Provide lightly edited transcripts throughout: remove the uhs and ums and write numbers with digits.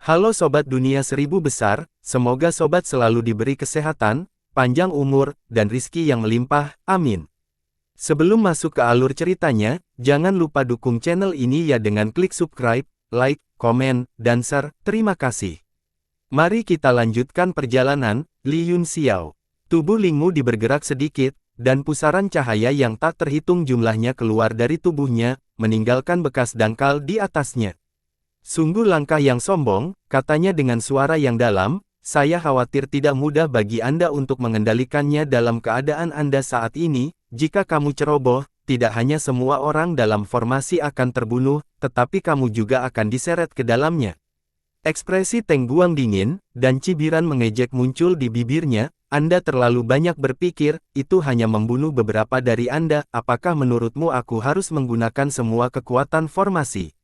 Halo Sobat Dunia Seribu Besar, semoga Sobat selalu diberi kesehatan, panjang umur, dan rizki yang melimpah, amin. Sebelum masuk ke alur ceritanya, jangan lupa dukung channel ini ya dengan klik subscribe, like, komen, dan share, terima kasih. Mari kita lanjutkan perjalanan, Li Yun Xiao. Tubuh Lingmu bergerak sedikit, dan pusaran cahaya yang tak terhitung jumlahnya keluar dari tubuhnya, meninggalkan bekas dangkal di atasnya. Sungguh langkah yang sombong, katanya dengan suara yang dalam, saya khawatir tidak mudah bagi Anda untuk mengendalikannya dalam keadaan Anda saat ini, jika kamu ceroboh, tidak hanya semua orang dalam formasi akan terbunuh, tetapi kamu juga akan diseret ke dalamnya. Ekspresi Teng Guang dingin, dan cibiran mengejek muncul di bibirnya. Anda terlalu banyak berpikir, itu hanya membunuh beberapa dari Anda, apakah menurutmu aku harus menggunakan semua kekuatan formasi?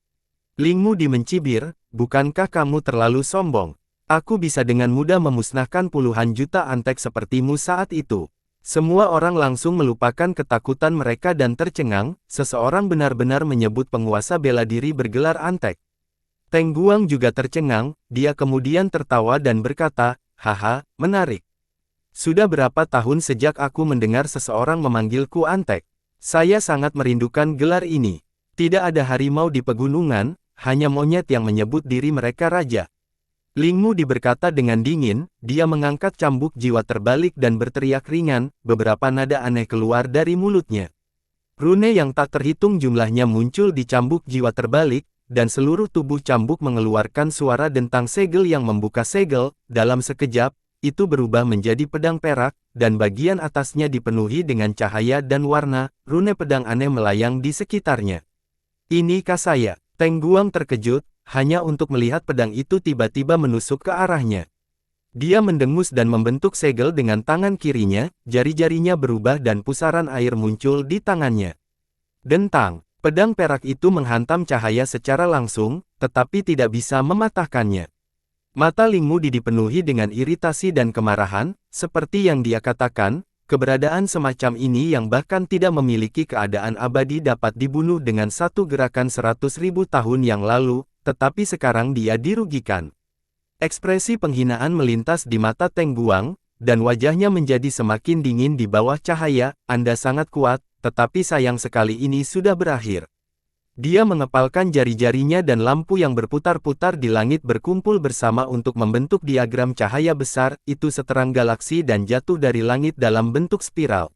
Lingmu mencibir, bukankah kamu terlalu sombong? Aku bisa dengan mudah memusnahkan puluhan juta antek sepertimu saat itu. Semua orang langsung melupakan ketakutan mereka dan tercengang, seseorang benar-benar menyebut penguasa bela diri bergelar antek. Teng Guang juga tercengang, dia kemudian tertawa dan berkata, haha, menarik. Sudah berapa tahun sejak aku mendengar seseorang memanggilku antek? Saya sangat merindukan gelar ini. Tidak ada harimau di pegunungan, hanya monyet yang menyebut diri mereka raja. Lingmu berkata dengan dingin, dia mengangkat cambuk jiwa terbalik dan berteriak ringan, beberapa nada aneh keluar dari mulutnya. Rune yang tak terhitung jumlahnya muncul di cambuk jiwa terbalik, dan seluruh tubuh cambuk mengeluarkan suara dentang segel yang membuka segel. Dalam sekejap, itu berubah menjadi pedang perak, dan bagian atasnya dipenuhi dengan cahaya dan warna. Rune pedang aneh melayang di sekitarnya. Inikah saya? Teng Guang terkejut, hanya untuk melihat pedang itu tiba-tiba menusuk ke arahnya. Dia mendengus dan membentuk segel dengan tangan kirinya, jari-jarinya berubah dan pusaran air muncul di tangannya. Dentang, pedang perak itu menghantam cahaya secara langsung, tetapi tidak bisa mematahkannya. Mata Lingmu dipenuhi dengan iritasi dan kemarahan, seperti yang dia katakan, keberadaan semacam ini yang bahkan tidak memiliki keadaan abadi dapat dibunuh dengan satu gerakan 100.000 tahun yang lalu, tetapi sekarang dia dirugikan. Ekspresi penghinaan melintas di mata Teng Guang, dan wajahnya menjadi semakin dingin di bawah cahaya. Anda sangat kuat, tetapi sayang sekali ini sudah berakhir. Dia mengepalkan jari-jarinya dan lampu yang berputar-putar di langit berkumpul bersama untuk membentuk diagram cahaya besar, itu seterang galaksi dan jatuh dari langit dalam bentuk spiral.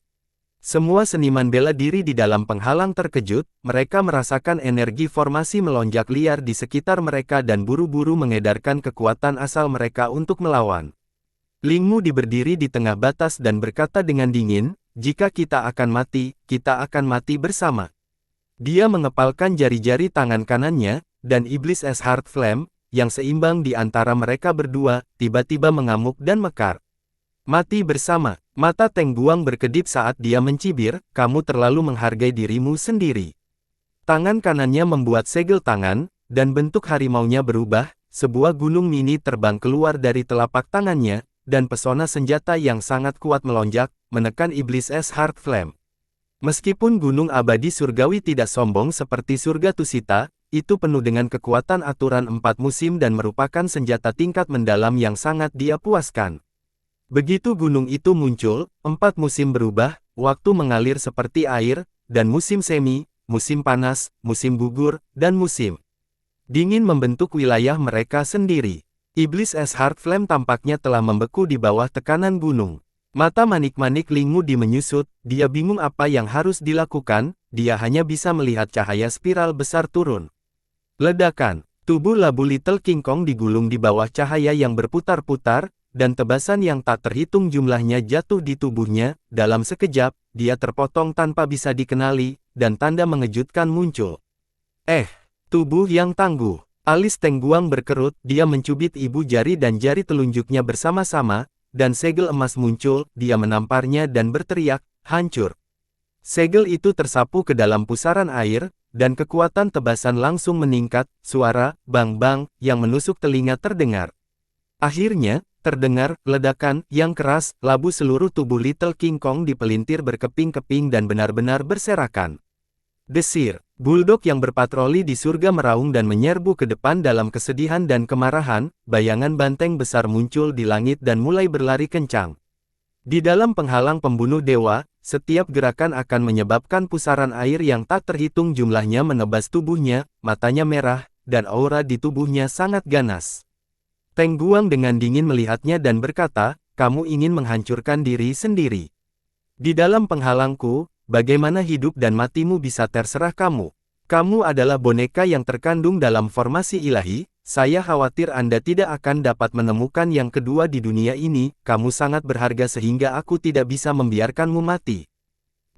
Semua seniman bela diri di dalam penghalang terkejut, mereka merasakan energi formasi melonjak liar di sekitar mereka dan buru-buru mengedarkan kekuatan asal mereka untuk melawan. Lingmu berdiri di tengah batas dan berkata dengan dingin, jika kita akan mati bersama. Dia mengepalkan jari-jari tangan kanannya, dan iblis es Heart Flame, yang seimbang di antara mereka berdua, tiba-tiba mengamuk dan mekar. Mati bersama. Mata Teng Guang berkedip saat dia mencibir, kamu terlalu menghargai dirimu sendiri. Tangan kanannya membuat segel tangan, dan bentuk harimaunya berubah, sebuah gunung mini terbang keluar dari telapak tangannya, dan pesona senjata yang sangat kuat melonjak, menekan iblis es Heart Flame. Meskipun gunung abadi surgawi tidak sombong seperti surga Tusita, itu penuh dengan kekuatan aturan 4 musim dan merupakan senjata tingkat mendalam yang sangat dia puaskan. Begitu gunung itu muncul, 4 musim berubah, waktu mengalir seperti air, dan musim semi, musim panas, musim gugur, dan musim dingin membentuk wilayah mereka sendiri. Iblis es Heart Flame tampaknya telah membeku di bawah tekanan gunung. Mata manik-manik Lingmu menyusut, dia bingung apa yang harus dilakukan, dia hanya bisa melihat cahaya spiral besar turun. Ledakan, tubuh labu Little King Kong digulung di bawah cahaya yang berputar-putar, dan tebasan yang tak terhitung jumlahnya jatuh di tubuhnya. Dalam sekejap, dia terpotong tanpa bisa dikenali, dan tanda mengejutkan muncul. Tubuh yang tangguh. Alis Teng Guang berkerut, dia mencubit ibu jari dan jari telunjuknya bersama-sama, dan segel emas muncul, dia menamparnya dan berteriak, hancur. Segel itu tersapu ke dalam pusaran air, dan kekuatan tebasan langsung meningkat, suara, bang-bang, yang menusuk telinga terdengar. Akhirnya, terdengar, ledakan, yang keras, labu seluruh tubuh Little King Kong dipelintir berkeping-keping dan benar-benar berserakan. Desir, Bulldog yang berpatroli di surga meraung dan menyerbu ke depan dalam kesedihan dan kemarahan, bayangan banteng besar muncul di langit dan mulai berlari kencang. Di dalam penghalang pembunuh dewa, setiap gerakan akan menyebabkan pusaran air yang tak terhitung jumlahnya menebas tubuhnya, matanya merah, dan aura di tubuhnya sangat ganas. Teng Guang dengan dingin melihatnya dan berkata, "Kamu ingin menghancurkan diri sendiri. Di dalam penghalangku, bagaimana hidup dan matimu bisa terserah kamu. Kamu adalah boneka yang terkandung dalam formasi ilahi, saya khawatir Anda tidak akan dapat menemukan yang kedua di dunia ini, kamu sangat berharga sehingga aku tidak bisa membiarkanmu mati."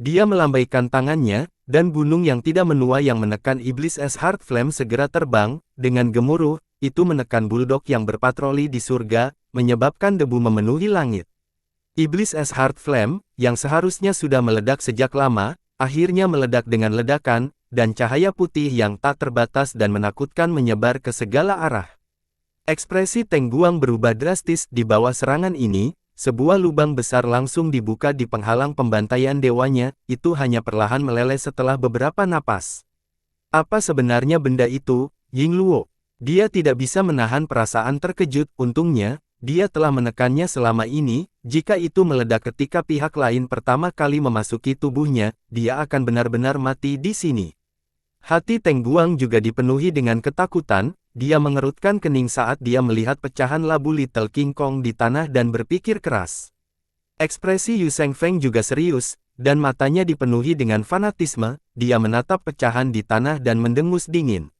Dia melambaikan tangannya, dan gunung yang tidak menua yang menekan iblis es Heart Flame segera terbang, dengan gemuruh, itu menekan Bulldog yang berpatroli di surga, menyebabkan debu memenuhi langit. Iblis es Heart Flame, yang seharusnya sudah meledak sejak lama, akhirnya meledak dengan ledakan, dan cahaya putih yang tak terbatas dan menakutkan menyebar ke segala arah. Ekspresi Teng Guang berubah drastis di bawah serangan ini, sebuah lubang besar langsung dibuka di penghalang pembantaian dewanya, itu hanya perlahan meleleh setelah beberapa napas. Apa sebenarnya benda itu, Ying Luo? Dia tidak bisa menahan perasaan terkejut, untungnya, dia telah menekannya selama ini, jika itu meledak ketika pihak lain pertama kali memasuki tubuhnya, dia akan benar-benar mati di sini. Hati Teng Guang juga dipenuhi dengan ketakutan, dia mengerutkan kening saat dia melihat pecahan labu Little King Kong di tanah dan berpikir keras. Ekspresi Yu Shengfeng juga serius, dan matanya dipenuhi dengan fanatisme, dia menatap pecahan di tanah dan mendengus dingin.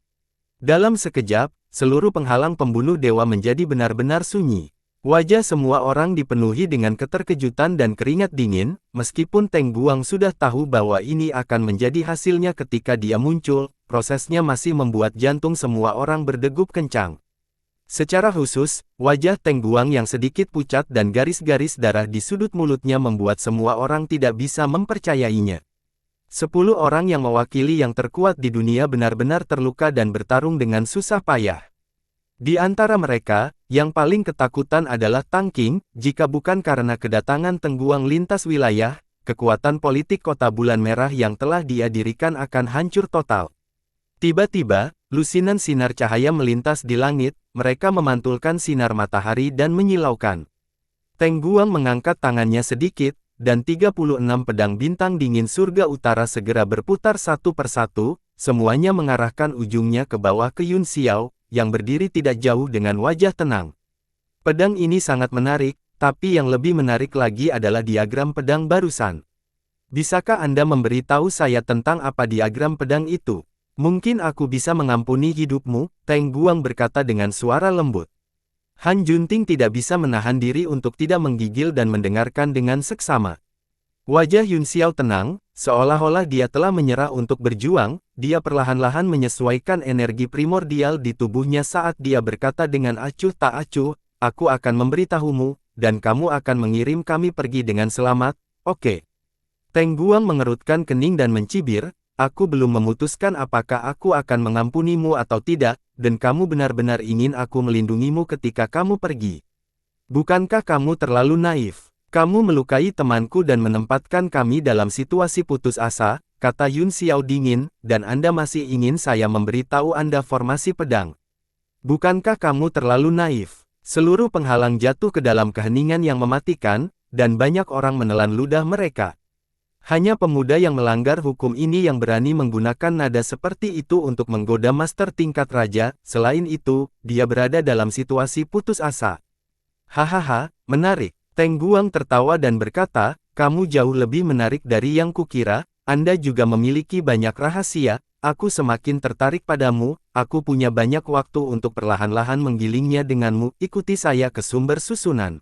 Dalam sekejap, seluruh penghalang pembunuh dewa menjadi benar-benar sunyi. Wajah semua orang dipenuhi dengan keterkejutan dan keringat dingin, meskipun Teng Guang sudah tahu bahwa ini akan menjadi hasilnya ketika dia muncul, prosesnya masih membuat jantung semua orang berdegup kencang. Secara khusus, wajah Teng Guang yang sedikit pucat dan garis-garis darah di sudut mulutnya membuat semua orang tidak bisa mempercayainya. 10 orang yang mewakili yang terkuat di dunia benar-benar terluka dan bertarung dengan susah payah. Di antara mereka, yang paling ketakutan adalah Tang Qing, jika bukan karena kedatangan Teng Guang lintas wilayah, kekuatan politik kota bulan merah yang telah dia dirikan akan hancur total. Tiba-tiba, lusinan sinar cahaya melintas di langit, mereka memantulkan sinar matahari dan menyilaukan. Teng Guang mengangkat tangannya sedikit, dan 36 pedang bintang dingin surga utara segera berputar satu persatu, semuanya mengarahkan ujungnya ke bawah ke Yun Xiao, yang berdiri tidak jauh dengan wajah tenang. Pedang ini sangat menarik, tapi yang lebih menarik lagi adalah diagram pedang barusan. Bisakah Anda memberitahu saya tentang apa diagram pedang itu? Mungkin aku bisa mengampuni hidupmu, Teng Guang berkata dengan suara lembut. Han Junting tidak bisa menahan diri untuk tidak menggigil dan mendengarkan dengan seksama. Wajah Yun Xiao tenang, seolah-olah dia telah menyerah untuk berjuang, dia perlahan-lahan menyesuaikan energi primordial di tubuhnya saat dia berkata dengan acuh tak acuh, aku akan memberitahumu, dan kamu akan mengirim kami pergi dengan selamat, oke. Teng Guang mengerutkan kening dan mencibir, aku belum memutuskan apakah aku akan mengampunimu atau tidak, dan kamu benar-benar ingin aku melindungimu ketika kamu pergi. Bukankah kamu terlalu naif? Kamu melukai temanku dan menempatkan kami dalam situasi putus asa, kata Yun Xiao dingin, dan Anda masih ingin saya memberitahu Anda formasi pedang. Bukankah kamu terlalu naif? Seluruh penghalang jatuh ke dalam keheningan yang mematikan, dan banyak orang menelan ludah mereka. Hanya pemuda yang melanggar hukum ini yang berani menggunakan nada seperti itu untuk menggoda master tingkat raja, selain itu, dia berada dalam situasi putus asa. Hahaha, menarik. Teng Guang tertawa dan berkata, kamu jauh lebih menarik dari yang kukira, Anda juga memiliki banyak rahasia, aku semakin tertarik padamu, aku punya banyak waktu untuk perlahan-lahan menggilingnya denganmu, ikuti saya ke sumber susunan.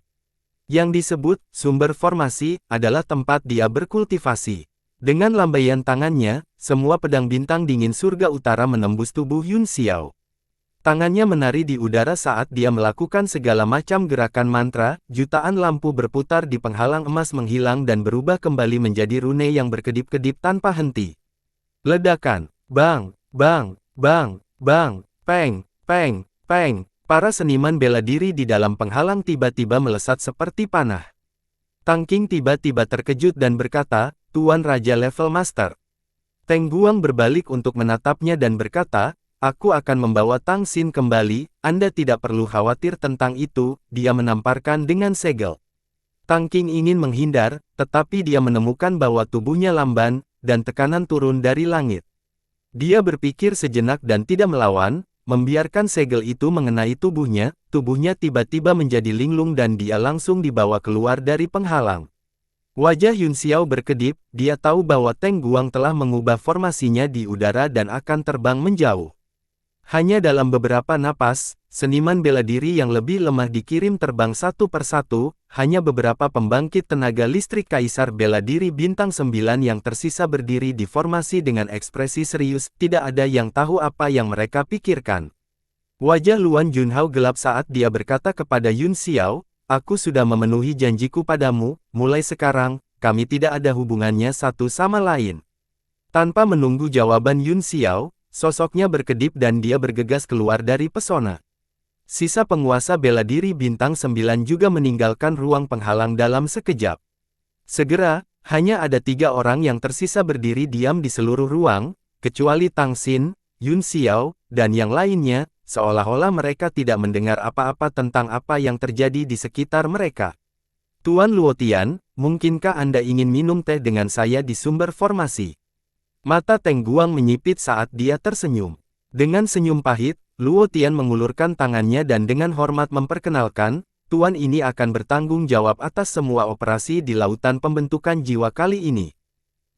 Yang disebut sumber formasi adalah tempat dia berkultivasi. Dengan lambaian tangannya, semua pedang bintang dingin surga utara menembus tubuh Yun Xiao. Tangannya menari di udara saat dia melakukan segala macam gerakan mantra, jutaan lampu berputar di penghalang emas menghilang dan berubah kembali menjadi rune yang berkedip-kedip tanpa henti. Ledakan, bang, bang, bang, bang, peng, peng, peng. Para seniman bela diri di dalam penghalang tiba-tiba melesat seperti panah. Tang Qing tiba-tiba terkejut dan berkata, Tuan Raja level Master. Teng Guang berbalik untuk menatapnya dan berkata, aku akan membawa Tang Xin kembali, Anda tidak perlu khawatir tentang itu, dia menamparkan dengan segel. Tang Qing ingin menghindar, tetapi dia menemukan bahwa tubuhnya lamban, dan tekanan turun dari langit. Dia berpikir sejenak dan tidak melawan, membiarkan segel itu mengenai tubuhnya tiba-tiba menjadi linglung dan dia langsung dibawa keluar dari penghalang. Wajah Yun Xiao berkedip, dia tahu bahwa Teng Guang telah mengubah formasinya di udara dan akan terbang menjauh. Hanya dalam beberapa napas, seniman bela diri yang lebih lemah dikirim terbang satu persatu, hanya beberapa pembangkit tenaga listrik Kaisar Bela Diri Bintang 9 yang tersisa berdiri di formasi dengan ekspresi serius, tidak ada yang tahu apa yang mereka pikirkan. Wajah Luan Junhao gelap saat dia berkata kepada Yun Xiao, aku sudah memenuhi janjiku padamu, mulai sekarang, kami tidak ada hubungannya satu sama lain. Tanpa menunggu jawaban Yun Xiao, sosoknya berkedip dan dia bergegas keluar dari pesona. Sisa penguasa bela diri Bintang 9 juga meninggalkan ruang penghalang dalam sekejap. Segera, hanya ada 3 orang yang tersisa berdiri diam di seluruh ruang, kecuali Tang Xin, Yun Xiao, dan yang lainnya, seolah-olah mereka tidak mendengar apa-apa tentang apa yang terjadi di sekitar mereka. Tuan Luotian, mungkinkah Anda ingin minum teh dengan saya di sumber formasi? Mata Teng Guang menyipit saat dia tersenyum. Dengan senyum pahit, Luotian mengulurkan tangannya dan dengan hormat memperkenalkan, Tuan ini akan bertanggung jawab atas semua operasi di lautan pembentukan jiwa kali ini.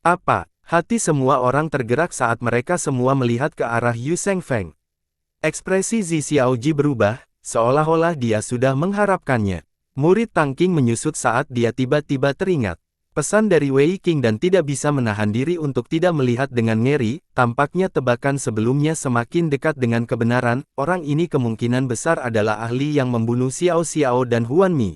Apa? Hati semua orang tergerak saat mereka semua melihat ke arah Yu Shengfeng. Ekspresi Zi Xiaoji berubah, seolah-olah dia sudah mengharapkannya. Murid Tang Qing menyusut saat dia tiba-tiba teringat pesan dari Wei Qing dan tidak bisa menahan diri untuk tidak melihat dengan ngeri, tampaknya tebakan sebelumnya semakin dekat dengan kebenaran, orang ini kemungkinan besar adalah ahli yang membunuh Xiao Xiao dan Huan Mi.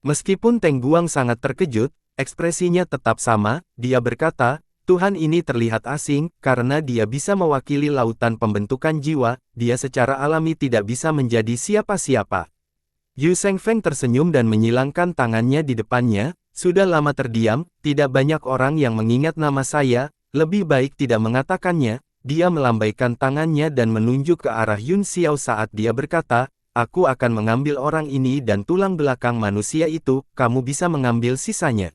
Meskipun Teng Guang sangat terkejut, ekspresinya tetap sama, dia berkata, Tuhan ini terlihat asing, karena dia bisa mewakili lautan pembentukan jiwa, dia secara alami tidak bisa menjadi siapa-siapa. Yu Shengfeng tersenyum dan menyilangkan tangannya di depannya, sudah lama terdiam, tidak banyak orang yang mengingat nama saya, lebih baik tidak mengatakannya, dia melambaikan tangannya dan menunjuk ke arah Yun Xiao saat dia berkata, aku akan mengambil orang ini dan tulang belakang manusia itu, kamu bisa mengambil sisanya.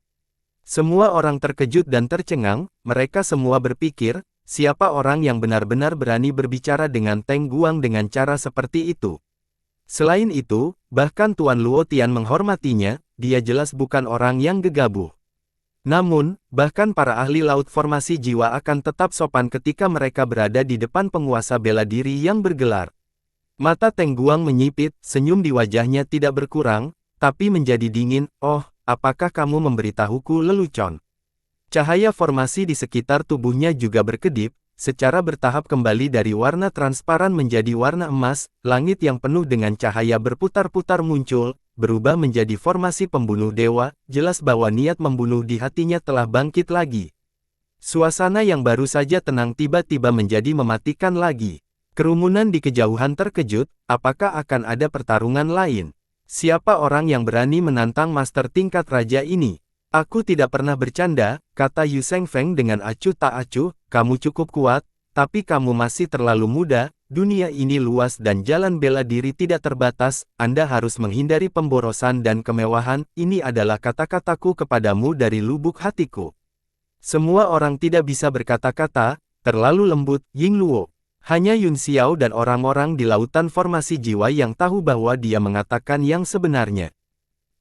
Semua orang terkejut dan tercengang, mereka semua berpikir, siapa orang yang benar-benar berani berbicara dengan Teng Guang dengan cara seperti itu. Selain itu, bahkan Tuan Luotian menghormatinya, dia jelas bukan orang yang gegabah. Namun, bahkan para ahli laut formasi jiwa akan tetap sopan ketika mereka berada di depan penguasa bela diri yang bergelar. Mata Teng Guang menyipit, senyum di wajahnya tidak berkurang, tapi menjadi dingin, oh, apakah kamu memberitahuku lelucon? Cahaya formasi di sekitar tubuhnya juga berkedip, secara bertahap kembali dari warna transparan menjadi warna emas, langit yang penuh dengan cahaya berputar-putar muncul, berubah menjadi formasi pembunuh dewa, jelas bahwa niat membunuh di hatinya telah bangkit lagi. Suasana yang baru saja tenang tiba-tiba menjadi mematikan lagi. Kerumunan di kejauhan terkejut, apakah akan ada pertarungan lain? Siapa orang yang berani menantang master tingkat raja ini? Aku tidak pernah bercanda, kata Yu Shengfeng dengan acuh tak acuh, kamu cukup kuat, tapi kamu masih terlalu muda, dunia ini luas dan jalan bela diri tidak terbatas, Anda harus menghindari pemborosan dan kemewahan, ini adalah kata-kataku kepadamu dari lubuk hatiku. Semua orang tidak bisa berkata-kata, terlalu lembut, Ying Luo. Hanya Yun Xiao dan orang-orang di lautan formasi jiwa yang tahu bahwa dia mengatakan yang sebenarnya.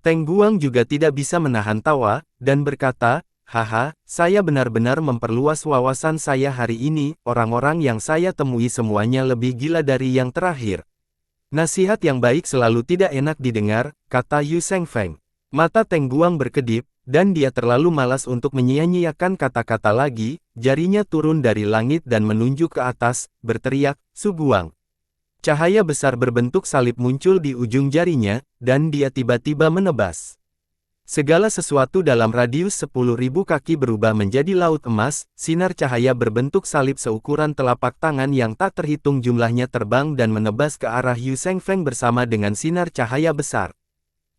Teng Guang juga tidak bisa menahan tawa, dan berkata, haha, saya benar-benar memperluas wawasan saya hari ini, orang-orang yang saya temui semuanya lebih gila dari yang terakhir. Nasihat yang baik selalu tidak enak didengar, kata Yu Shengfeng. Mata Teng Guang berkedip, dan dia terlalu malas untuk menyia-nyiakan kata-kata lagi, jarinya turun dari langit dan menunjuk ke atas, berteriak, Su Guang. Cahaya besar berbentuk salib muncul di ujung jarinya, dan dia tiba-tiba menebas. Segala sesuatu dalam radius 10.000 kaki berubah menjadi laut emas, sinar cahaya berbentuk salib seukuran telapak tangan yang tak terhitung jumlahnya terbang dan menebas ke arah Yu Shengfeng bersama dengan sinar cahaya besar.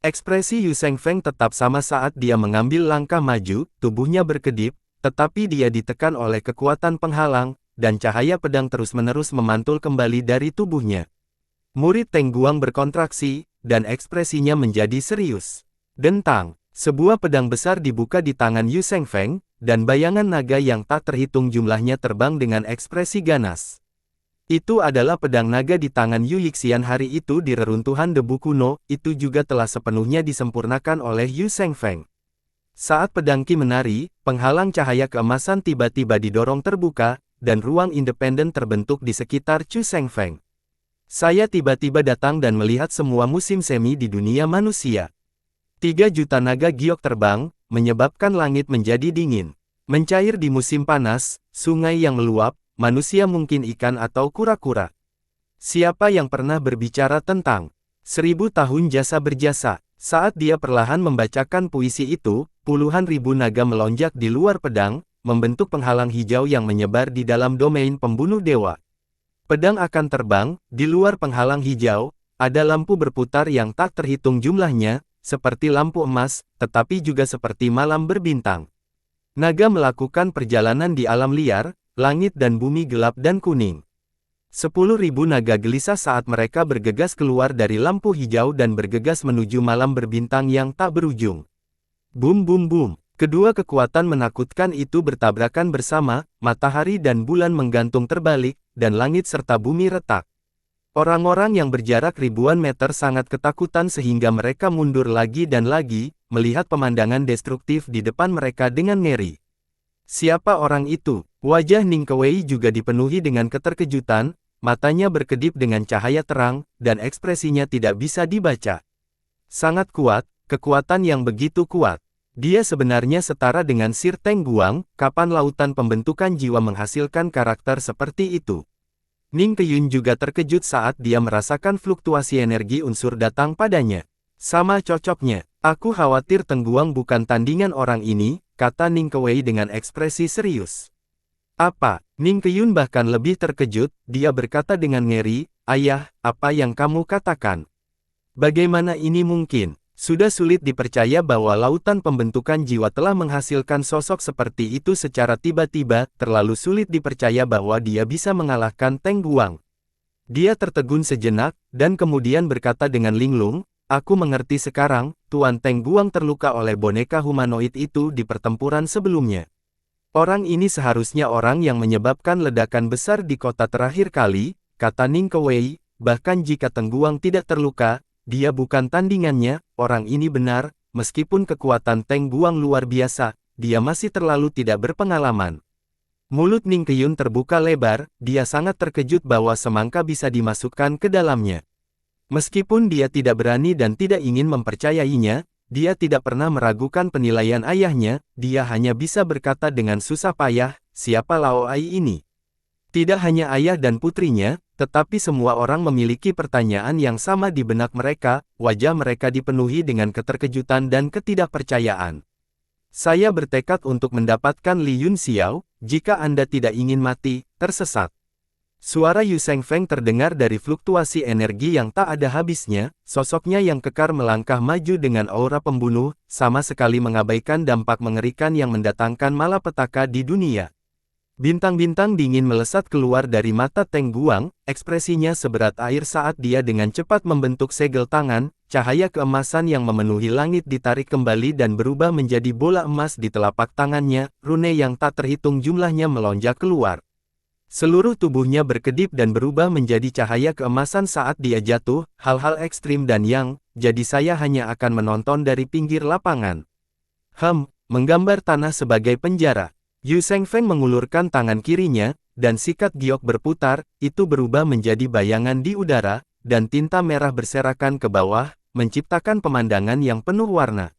Ekspresi Yu Shengfeng tetap sama saat dia mengambil langkah maju, tubuhnya berkedip, tetapi dia ditekan oleh kekuatan penghalang, dan cahaya pedang terus-menerus memantul kembali dari tubuhnya. Murid Teng Guang berkontraksi, dan ekspresinya menjadi serius. Dentang, sebuah pedang besar dibuka di tangan Yu Shengfeng, dan bayangan naga yang tak terhitung jumlahnya terbang dengan ekspresi ganas. Itu adalah pedang naga di tangan Yu Yixian hari itu di reruntuhan debu kuno, itu juga telah sepenuhnya disempurnakan oleh Yu Shengfeng. Saat pedang Qi menari, penghalang cahaya keemasan tiba-tiba didorong terbuka, dan ruang independen terbentuk di sekitar Chu Shengfeng. Saya tiba-tiba datang dan melihat semua musim semi di dunia manusia. 3 juta naga giok terbang, menyebabkan langit menjadi dingin. Mencair di musim panas, sungai yang meluap, manusia mungkin ikan atau kura-kura. Siapa yang pernah berbicara tentang 1000 tahun jasa berjasa? Saat dia perlahan membacakan puisi itu, puluhan ribu naga melonjak di luar pedang, membentuk penghalang hijau yang menyebar di dalam domain pembunuh dewa. Pedang akan terbang, di luar penghalang hijau, ada lampu berputar yang tak terhitung jumlahnya, seperti lampu emas, tetapi juga seperti malam berbintang. Naga melakukan perjalanan di alam liar, langit dan bumi gelap dan kuning. 10.000 naga gelisah saat mereka bergegas keluar dari lampu hijau dan bergegas menuju malam berbintang yang tak berujung. Bum bum bum. Kedua kekuatan menakutkan itu bertabrakan bersama, matahari dan bulan menggantung terbalik, dan langit serta bumi retak. Orang-orang yang berjarak ribuan meter sangat ketakutan sehingga mereka mundur lagi dan lagi, melihat pemandangan destruktif di depan mereka dengan ngeri. Siapa orang itu? Wajah Ning Kewei juga dipenuhi dengan keterkejutan, matanya berkedip dengan cahaya terang, dan ekspresinya tidak bisa dibaca. Sangat kuat, kekuatan yang begitu kuat. Dia sebenarnya setara dengan Sir Teng Guang, kapan lautan pembentukan jiwa menghasilkan karakter seperti itu. Ning Qiyun juga terkejut saat dia merasakan fluktuasi energi unsur datang padanya. Sama cocoknya, aku khawatir Teng Guang bukan tandingan orang ini, kata Ning Kewei dengan ekspresi serius. Apa? Ning Qiyun bahkan lebih terkejut, dia berkata dengan ngeri, "Ayah, apa yang kamu katakan? Bagaimana ini mungkin? Sudah sulit dipercaya bahwa lautan pembentukan jiwa telah menghasilkan sosok seperti itu secara tiba-tiba, terlalu sulit dipercaya bahwa dia bisa mengalahkan Teng Guang." Dia tertegun sejenak, dan kemudian berkata dengan linglung, "Aku mengerti sekarang, Tuan Teng Guang terluka oleh boneka humanoid itu di pertempuran sebelumnya. Orang ini seharusnya orang yang menyebabkan ledakan besar di kota terakhir kali," kata Ning Kewei, "bahkan jika Teng Guang tidak terluka, dia bukan tandingannya, orang ini benar, meskipun kekuatan Teng Guang luar biasa, dia masih terlalu tidak berpengalaman." Mulut Ning Qiyun terbuka lebar, dia sangat terkejut bahwa semangka bisa dimasukkan ke dalamnya. Meskipun dia tidak berani dan tidak ingin mempercayainya, dia tidak pernah meragukan penilaian ayahnya, dia hanya bisa berkata dengan susah payah, "Siapa Lao Ai ini?" Tidak hanya ayah dan putrinya, tetapi semua orang memiliki pertanyaan yang sama di benak mereka, wajah mereka dipenuhi dengan keterkejutan dan ketidakpercayaan. "Saya bertekad untuk mendapatkan Li Yun Xiao, jika Anda tidak ingin mati, tersesat." Suara Yu Shengfeng terdengar dari fluktuasi energi yang tak ada habisnya, sosoknya yang kekar melangkah maju dengan aura pembunuh, sama sekali mengabaikan dampak mengerikan yang mendatangkan malapetaka di dunia. Bintang-bintang dingin melesat keluar dari mata Teng Guang, ekspresinya seberat air saat dia dengan cepat membentuk segel tangan, cahaya keemasan yang memenuhi langit ditarik kembali dan berubah menjadi bola emas di telapak tangannya, rune yang tak terhitung jumlahnya melonjak keluar. Seluruh tubuhnya berkedip dan berubah menjadi cahaya keemasan saat dia jatuh, hal-hal ekstrim dan yang, jadi saya hanya akan menonton dari pinggir lapangan. Menggambar tanah sebagai penjara. Yu Shengfeng mengulurkan tangan kirinya, dan sikat giok berputar, itu berubah menjadi bayangan di udara, dan tinta merah berserakan ke bawah, menciptakan pemandangan yang penuh warna.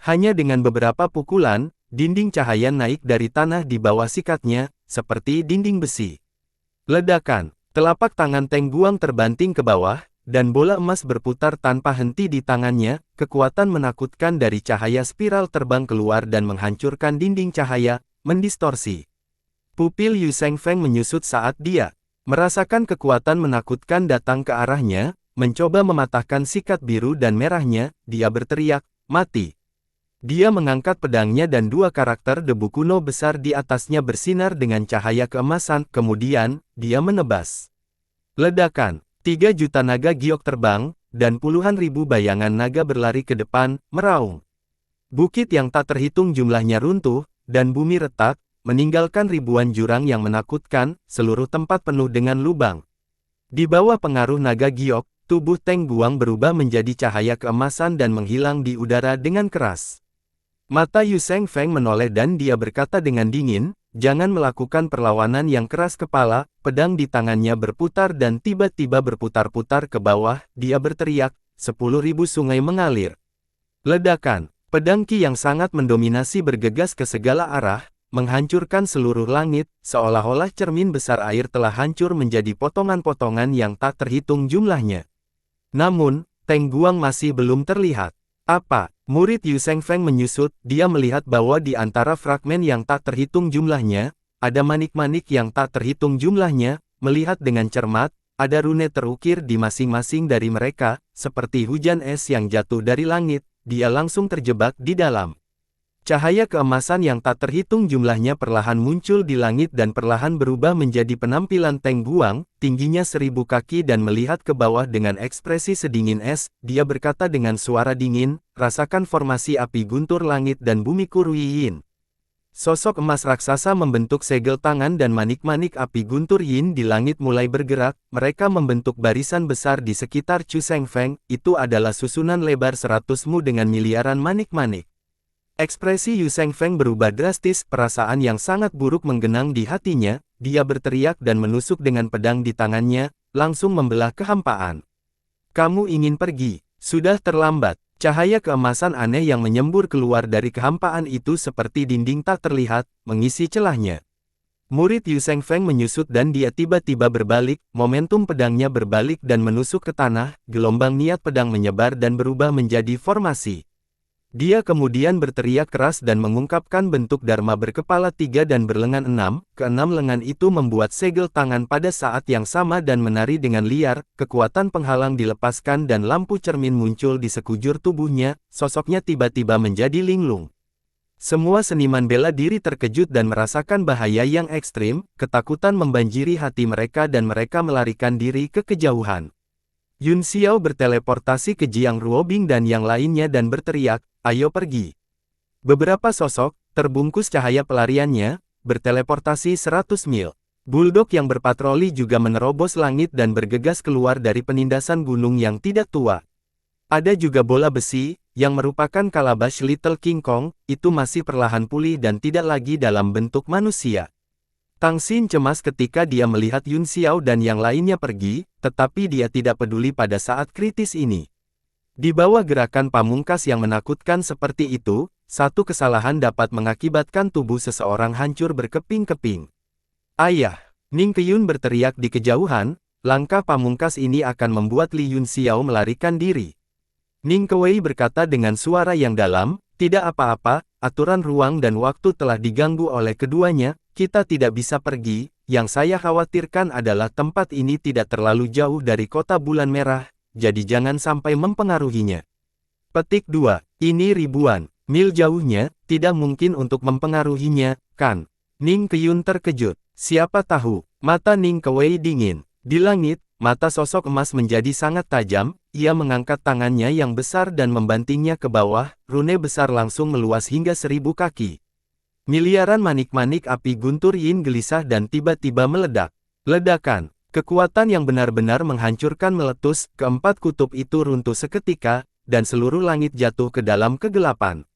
Hanya dengan beberapa pukulan, dinding cahaya naik dari tanah di bawah sikatnya, seperti dinding besi. Ledakan, telapak tangan Teng Guang terbanting ke bawah, dan bola emas berputar tanpa henti di tangannya, kekuatan menakutkan dari cahaya spiral terbang keluar dan menghancurkan dinding cahaya, mendistorsi. Pupil Yu Shengfeng menyusut saat dia merasakan kekuatan menakutkan datang ke arahnya, mencoba mematahkan sikat biru dan merahnya, dia berteriak, "Mati!" Dia mengangkat pedangnya dan dua karakter debu kuno besar di atasnya bersinar dengan cahaya keemasan, kemudian, dia menebas. Ledakan, 3 juta naga giok terbang, dan puluhan ribu bayangan naga berlari ke depan, meraung. Bukit yang tak terhitung jumlahnya runtuh, dan bumi retak, meninggalkan ribuan jurang yang menakutkan, seluruh tempat penuh dengan lubang. Di bawah pengaruh naga giok, tubuh Teng Guang berubah menjadi cahaya keemasan dan menghilang di udara dengan keras. Mata Yu Seng Feng menoleh dan dia berkata dengan dingin, "Jangan melakukan perlawanan yang keras kepala." Pedang di tangannya berputar dan tiba-tiba berputar-putar ke bawah, dia berteriak, 10.000 sungai mengalir. Ledakan, pedang Qi yang sangat mendominasi bergegas ke segala arah, menghancurkan seluruh langit, seolah-olah cermin besar air telah hancur menjadi potongan-potongan yang tak terhitung jumlahnya. Namun, Teng Guang masih belum terlihat. Apa? Murid Yu Seng Feng menyusut, dia melihat bahwa di antara fragmen yang tak terhitung jumlahnya, ada manik-manik yang tak terhitung jumlahnya, melihat dengan cermat, ada rune terukir di masing-masing dari mereka, seperti hujan es yang jatuh dari langit, dia langsung terjebak di dalam. Cahaya keemasan yang tak terhitung jumlahnya perlahan muncul di langit dan perlahan berubah menjadi penampilan Teng Guang, tingginya 1000 kaki dan melihat ke bawah dengan ekspresi sedingin es, dia berkata dengan suara dingin, "Rasakan formasi api guntur langit dan bumi Yin." Sosok emas raksasa membentuk segel tangan dan manik-manik api guntur yin di langit mulai bergerak, mereka membentuk barisan besar di sekitar Chu Seng Feng, itu adalah susunan lebar 100 mu dengan miliaran manik-manik. Ekspresi Yu Seng Feng berubah drastis, perasaan yang sangat buruk menggenang di hatinya, dia berteriak dan menusuk dengan pedang di tangannya, langsung membelah kehampaan. "Kamu ingin pergi? Sudah terlambat." Cahaya keemasan aneh yang menyembur keluar dari kehampaan itu seperti dinding tak terlihat, mengisi celahnya. Murid Yu Seng Feng menyusut dan dia tiba-tiba berbalik, momentum pedangnya berbalik dan menusuk ke tanah, gelombang niat pedang menyebar dan berubah menjadi formasi. Dia kemudian berteriak keras dan mengungkapkan bentuk Dharma berkepala 3 dan berlengan 6, keenam lengan itu membuat segel tangan pada saat yang sama dan menari dengan liar, kekuatan penghalang dilepaskan dan lampu cermin muncul di sekujur tubuhnya, sosoknya tiba-tiba menjadi linglung. Semua seniman bela diri terkejut dan merasakan bahaya yang ekstrim, ketakutan membanjiri hati mereka dan mereka melarikan diri ke kejauhan. Yun Xiao berteleportasi ke Jiang Ruobing dan yang lainnya dan berteriak, "Ayo pergi." Beberapa sosok, terbungkus cahaya pelariannya, berteleportasi 100 mil. Bulldog yang berpatroli juga menerobos langit dan bergegas keluar dari penindasan gunung yang tidak tua. Ada juga bola besi, yang merupakan kalabash Little King Kong, itu masih perlahan pulih dan tidak lagi dalam bentuk manusia. Tang Xin cemas ketika dia melihat Yun Xiao dan yang lainnya pergi, tetapi dia tidak peduli pada saat kritis ini. Di bawah gerakan pamungkas yang menakutkan seperti itu, satu kesalahan dapat mengakibatkan tubuh seseorang hancur berkeping-keping. "Ayah!" Ning Qiyun berteriak di kejauhan, langkah pamungkas ini akan membuat Li Yun Xiao melarikan diri. Ning Kewei berkata dengan suara yang dalam, "Tidak apa-apa, aturan ruang dan waktu telah diganggu oleh keduanya, kita tidak bisa pergi, yang saya khawatirkan adalah tempat ini tidak terlalu jauh dari kota bulan merah, jadi jangan sampai mempengaruhinya." Petik 2. Ini ribuan mil jauhnya, tidak mungkin untuk mempengaruhinya, kan? Ning Qiyun terkejut. Siapa tahu, mata Ning Kewei dingin. Di langit, mata sosok emas menjadi sangat tajam, ia mengangkat tangannya yang besar dan membantingnya ke bawah, rune besar langsung meluas hingga 1000 kaki. Miliaran manik-manik api guntur yin gelisah dan tiba-tiba meledak. Ledakan, kekuatan yang benar-benar menghancurkan meletus, keempat kutub itu runtuh seketika, dan seluruh langit jatuh ke dalam kegelapan.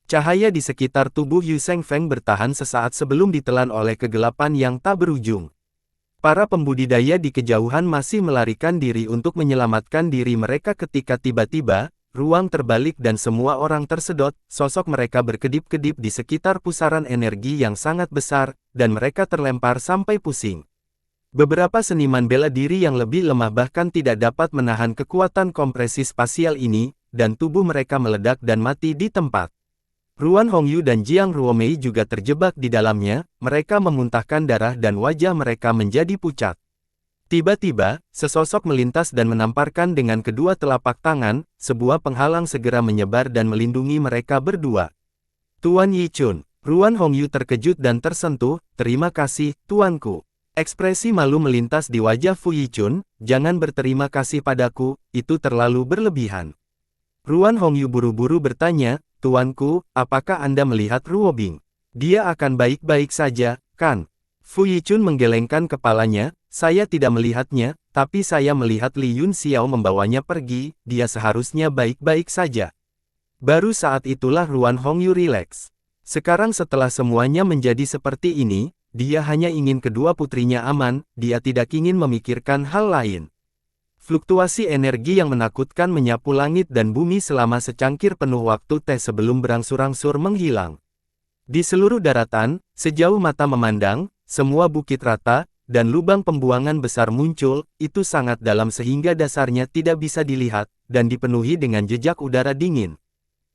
Cahaya di sekitar tubuh Yu Seng Feng bertahan sesaat sebelum ditelan oleh kegelapan yang tak berujung. Para pembudidaya di kejauhan masih melarikan diri untuk menyelamatkan diri mereka ketika tiba-tiba, ruang terbalik dan semua orang tersedot, sosok mereka berkedip-kedip di sekitar pusaran energi yang sangat besar, dan mereka terlempar sampai pusing. Beberapa seniman bela diri yang lebih lemah bahkan tidak dapat menahan kekuatan kompresi spasial ini, dan tubuh mereka meledak dan mati di tempat. Ruan Hongyu dan Jiang Ruomei juga terjebak di dalamnya, mereka memuntahkan darah dan wajah mereka menjadi pucat. Tiba-tiba, sesosok melintas dan menamparkan dengan kedua telapak tangan, sebuah penghalang segera menyebar dan melindungi mereka berdua. Tuan Yichun, Ruan Hongyu terkejut dan tersentuh, terima kasih, tuanku. Ekspresi malu melintas di wajah Fu Yichun, jangan berterima kasih padaku, itu terlalu berlebihan. Ruan Hongyu buru-buru bertanya, tuanku, apakah Anda melihat Ruobing? Dia akan baik-baik saja, kan? Fu Yichun menggelengkan kepalanya, saya tidak melihatnya, tapi saya melihat Li Yun Xiao membawanya pergi, dia seharusnya baik-baik saja. Baru saat itulah Ruan Hongyu rileks. Sekarang setelah semuanya menjadi seperti ini, dia hanya ingin kedua putrinya aman, dia tidak ingin memikirkan hal lain. Fluktuasi energi yang menakutkan menyapu langit dan bumi selama secangkir penuh waktu teh sebelum berangsur-angsur menghilang. Di seluruh daratan, sejauh mata memandang, semua bukit rata, dan lubang pembuangan besar muncul, itu sangat dalam sehingga dasarnya tidak bisa dilihat, dan dipenuhi dengan jejak udara dingin.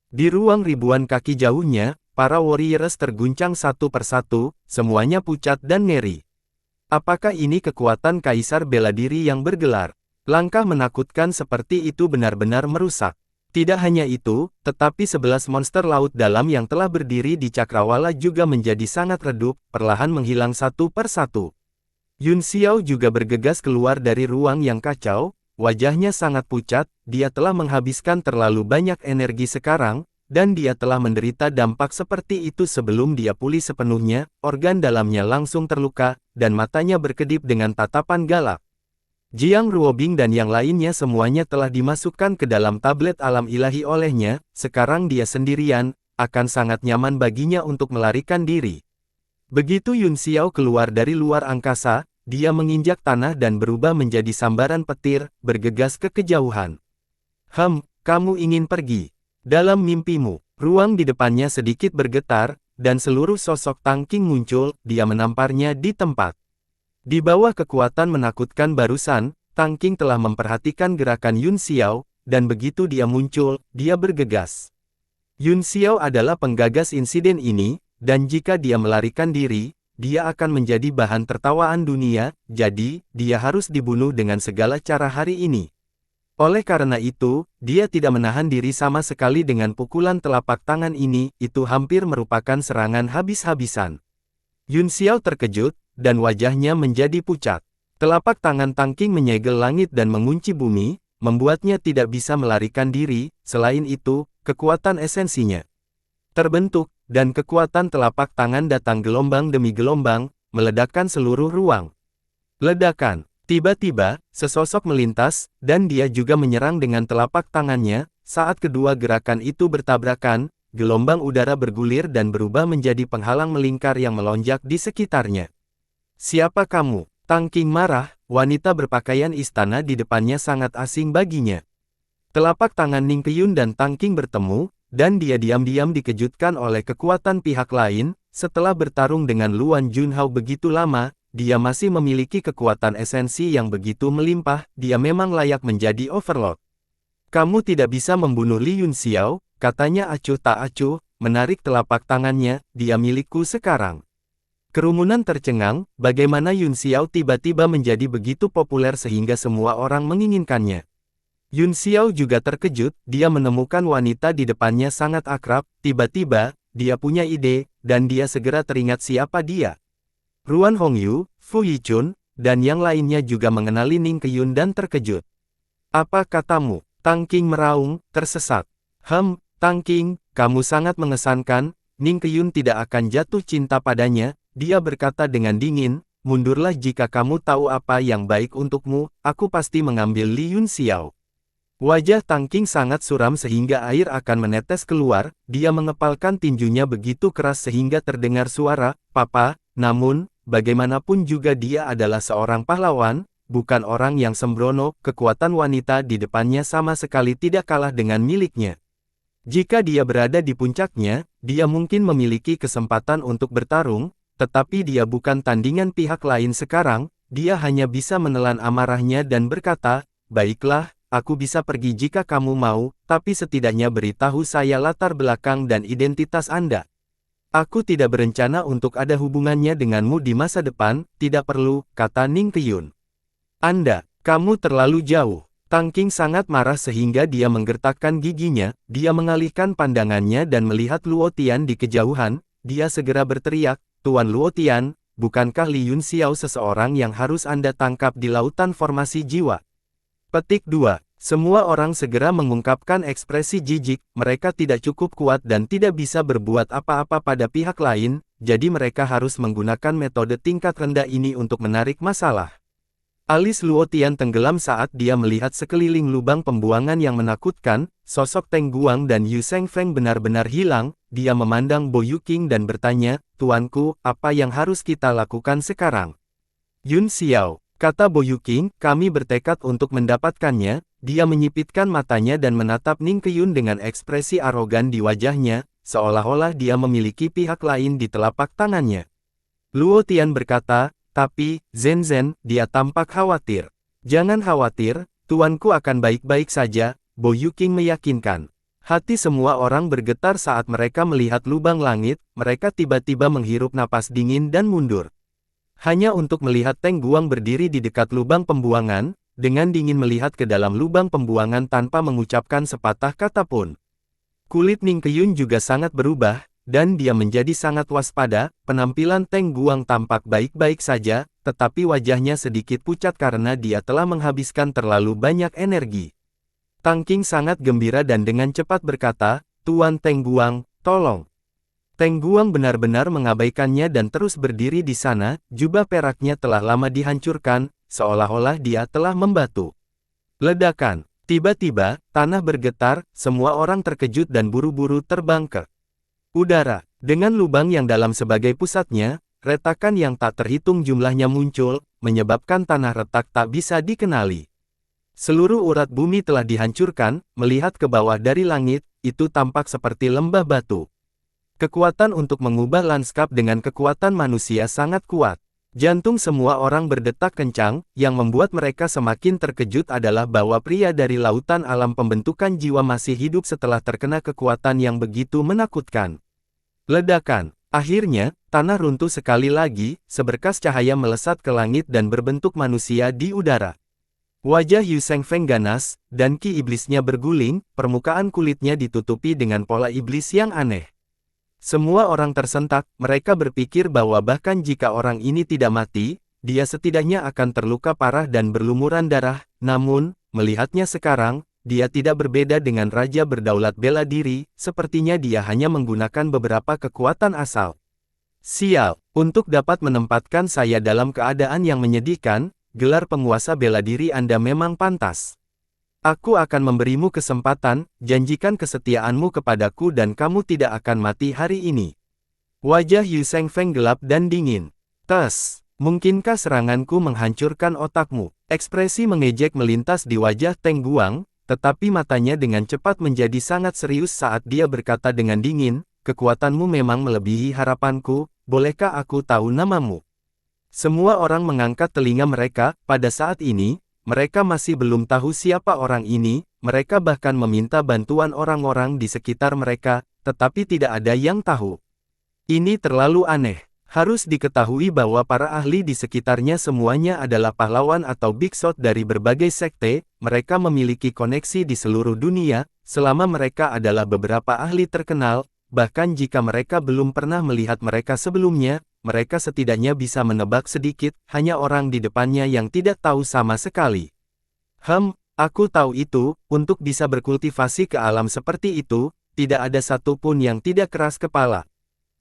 Di ruang ribuan kaki jauhnya, para warriors terguncang satu persatu, semuanya pucat dan ngeri. Apakah ini kekuatan kaisar bela diri yang bergelar? Langkah menakutkan seperti itu benar-benar merusak. Tidak hanya itu, tetapi 11 monster laut dalam yang telah berdiri di cakrawala juga menjadi sangat redup, perlahan menghilang satu persatu. Yun Xiao juga bergegas keluar dari ruang yang kacau, wajahnya sangat pucat, dia telah menghabiskan terlalu banyak energi sekarang, dan dia telah menderita dampak seperti itu sebelum dia pulih sepenuhnya, organ dalamnya langsung terluka, dan matanya berkedip dengan tatapan galak. Jiang Ruobing dan yang lainnya semuanya telah dimasukkan ke dalam tablet alam ilahi olehnya, sekarang dia sendirian, akan sangat nyaman baginya untuk melarikan diri. Begitu Yun Xiao keluar dari luar angkasa, dia menginjak tanah dan berubah menjadi sambaran petir, bergegas ke kejauhan. Kamu ingin pergi? Dalam mimpimu, ruang di depannya sedikit bergetar, dan seluruh sosok Tang Qing muncul, dia menamparnya di tempat. Di bawah kekuatan menakutkan barusan, Tang Qing telah memperhatikan gerakan Yun Xiao, dan begitu dia muncul, dia bergegas. Yun Xiao adalah penggagas insiden ini, dan jika dia melarikan diri, dia akan menjadi bahan tertawaan dunia, jadi, dia harus dibunuh dengan segala cara hari ini. Oleh karena itu, dia tidak menahan diri sama sekali dengan pukulan telapak tangan ini, itu hampir merupakan serangan habis-habisan. Yun Xiao terkejut, dan wajahnya menjadi pucat. Telapak tangan Tang Qing menyegel langit dan mengunci bumi, membuatnya tidak bisa melarikan diri, selain itu, kekuatan esensinya terbentuk, dan kekuatan telapak tangan datang gelombang demi gelombang, meledakkan seluruh ruang. Ledakan. Tiba-tiba, sesosok melintas, dan dia juga menyerang dengan telapak tangannya. Saat kedua gerakan itu bertabrakan, gelombang udara bergulir dan berubah menjadi penghalang melingkar yang melonjak di sekitarnya. Siapa kamu? Tang Qing marah, wanita berpakaian istana di depannya sangat asing baginya. Telapak tangan Ning Qiyun dan Tang Qing bertemu, dan dia diam-diam dikejutkan oleh kekuatan pihak lain. Setelah bertarung dengan Luan Junhao begitu lama, dia masih memiliki kekuatan esensi yang begitu melimpah, dia memang layak menjadi overlord. Kamu tidak bisa membunuh Li Yun Xiao, katanya acuh tak acuh, menarik telapak tangannya, dia milikku sekarang. Kerumunan tercengang, bagaimana Yun Xiao tiba-tiba menjadi begitu populer sehingga semua orang menginginkannya. Yun Xiao juga terkejut, dia menemukan wanita di depannya sangat akrab, tiba-tiba, dia punya ide, dan dia segera teringat siapa dia. Ruan Hongyu, Fu Yichun, dan yang lainnya juga mengenali Ning Qiyun dan terkejut. Apa katamu? Tang Qing meraung, tersesat. Tang Qing, kamu sangat mengesankan, Ning Qiyun tidak akan jatuh cinta padanya, dia berkata dengan dingin, mundurlah jika kamu tahu apa yang baik untukmu, aku pasti mengambil Li Yun Xiao. Wajah Tang Qing sangat suram sehingga air akan menetes keluar, dia mengepalkan tinjunya begitu keras sehingga terdengar suara, "Papa," namun, bagaimanapun juga dia adalah seorang pahlawan, bukan orang yang sembrono, kekuatan wanita di depannya sama sekali tidak kalah dengan miliknya. Jika dia berada di puncaknya, dia mungkin memiliki kesempatan untuk bertarung, tetapi dia bukan tandingan pihak lain sekarang, dia hanya bisa menelan amarahnya dan berkata, "Baiklah, aku bisa pergi jika kamu mau, tapi setidaknya beritahu saya latar belakang dan identitas Anda. Aku tidak berencana untuk ada hubungannya denganmu di masa depan, tidak perlu," kata Ning Qiyun. Kamu terlalu jauh. Tang Qing sangat marah sehingga dia menggertakkan giginya, dia mengalihkan pandangannya dan melihat Luo Tian di kejauhan, dia segera berteriak, Tuan Luo Tian, bukankah Li Yun Xiao seseorang yang harus Anda tangkap di lautan formasi jiwa? Petik 2. Semua orang segera mengungkapkan ekspresi jijik, mereka tidak cukup kuat dan tidak bisa berbuat apa-apa pada pihak lain, jadi mereka harus menggunakan metode tingkat rendah ini untuk menarik masalah. Alis Luo Tian tenggelam saat dia melihat sekeliling lubang pembuangan yang menakutkan, sosok Teng Guang dan Yu Shengfeng benar-benar hilang, dia memandang Bo Yuqing dan bertanya, Tuanku, apa yang harus kita lakukan sekarang? Yun Xiao, kata Bo Yuqing, kami bertekad untuk mendapatkannya, dia menyipitkan matanya dan menatap Ning Qiyun dengan ekspresi arogan di wajahnya, seolah-olah dia memiliki pihak lain di telapak tangannya. Luo Tian berkata, tapi, Zhen, dia tampak khawatir. Jangan khawatir, tuanku akan baik-baik saja, Bo Yuqing meyakinkan. Hati semua orang bergetar saat mereka melihat lubang langit, mereka tiba-tiba menghirup napas dingin dan mundur. Hanya untuk melihat Teng Guang berdiri di dekat lubang pembuangan, dengan dingin melihat ke dalam lubang pembuangan tanpa mengucapkan sepatah kata pun. Kulit Ning Qiyun juga sangat berubah, dan dia menjadi sangat waspada. Penampilan Teng Guang tampak baik-baik saja, tetapi wajahnya sedikit pucat karena dia telah menghabiskan terlalu banyak energi. Tang Qing sangat gembira dan dengan cepat berkata, Tuan Teng Guang, tolong. Teng Guang benar-benar mengabaikannya dan terus berdiri di sana, jubah peraknya telah lama dihancurkan, seolah-olah dia telah membatu. Ledakan. Tiba-tiba, tanah bergetar, semua orang terkejut dan buru-buru terbang ke udara. Dengan lubang yang dalam sebagai pusatnya, retakan yang tak terhitung jumlahnya muncul, menyebabkan tanah retak tak bisa dikenali. Seluruh urat bumi telah dihancurkan, melihat ke bawah dari langit, itu tampak seperti lembah batu. Kekuatan untuk mengubah lanskap dengan kekuatan manusia sangat kuat. Jantung semua orang berdetak kencang, yang membuat mereka semakin terkejut adalah bahwa pria dari lautan alam pembentukan jiwa masih hidup setelah terkena kekuatan yang begitu menakutkan. Ledakan. Akhirnya, tanah runtuh sekali lagi, seberkas cahaya melesat ke langit dan berbentuk manusia di udara. Wajah Yu Shengfeng ganas, dan ki iblisnya berguling, permukaan kulitnya ditutupi dengan pola iblis yang aneh. Semua orang tersentak, mereka berpikir bahwa bahkan jika orang ini tidak mati, dia setidaknya akan terluka parah dan berlumuran darah, namun, melihatnya sekarang, dia tidak berbeda dengan raja berdaulat bela diri, sepertinya dia hanya menggunakan beberapa kekuatan asal. Sial, untuk dapat menempatkan saya dalam keadaan yang menyedihkan, gelar penguasa bela diri Anda memang pantas. Aku akan memberimu kesempatan, janjikan kesetiaanmu kepadaku dan kamu tidak akan mati hari ini. Wajah Yu Shengfeng gelap dan dingin. Mungkinkah seranganku menghancurkan otakmu? Ekspresi mengejek melintas di wajah Teng Guang, tetapi matanya dengan cepat menjadi sangat serius saat dia berkata dengan dingin, kekuatanmu memang melebihi harapanku, bolehkah aku tahu namamu? Semua orang mengangkat telinga mereka, pada saat ini, mereka masih belum tahu siapa orang ini, mereka bahkan meminta bantuan orang-orang di sekitar mereka, tetapi tidak ada yang tahu. Ini terlalu aneh. Harus diketahui bahwa para ahli di sekitarnya semuanya adalah pahlawan atau big shot dari berbagai sekte, mereka memiliki koneksi di seluruh dunia, selama mereka adalah beberapa ahli terkenal, bahkan jika mereka belum pernah melihat mereka sebelumnya, mereka setidaknya bisa menebak sedikit, hanya orang di depannya yang tidak tahu sama sekali. Aku tahu itu, untuk bisa berkultivasi ke alam seperti itu, tidak ada satupun yang tidak keras kepala.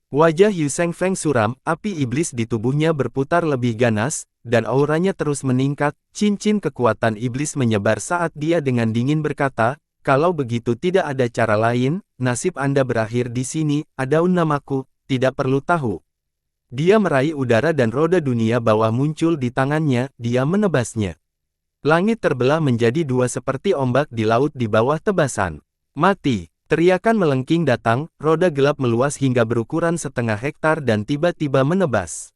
Wajah Yu Shengfeng suram, api iblis di tubuhnya berputar lebih ganas, dan auranya terus meningkat, cincin kekuatan iblis menyebar saat dia dengan dingin berkata, kalau begitu tidak ada cara lain, nasib Anda berakhir di sini, Adaun namaku, tidak perlu tahu. Dia meraih udara dan roda dunia bawah muncul di tangannya, dia menebasnya. Langit terbelah menjadi dua seperti ombak di laut di bawah tebasan. Mati! Teriakan melengking datang, roda gelap meluas hingga berukuran setengah hektar dan tiba-tiba menebas.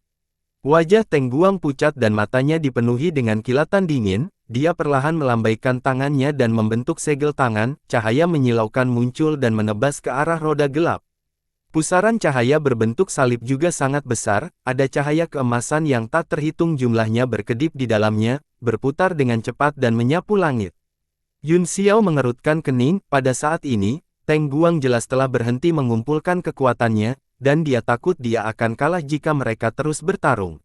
Wajah Teng Guang pucat dan matanya dipenuhi dengan kilatan dingin, dia perlahan melambaikan tangannya dan membentuk segel tangan, cahaya menyilaukan muncul dan menebas ke arah roda gelap. Pusaran cahaya berbentuk salib juga sangat besar, ada cahaya keemasan yang tak terhitung jumlahnya berkedip di dalamnya, berputar dengan cepat dan menyapu langit. Yun Xiao mengerutkan kening, pada saat ini, Teng Guang jelas telah berhenti mengumpulkan kekuatannya, dan dia takut dia akan kalah jika mereka terus bertarung.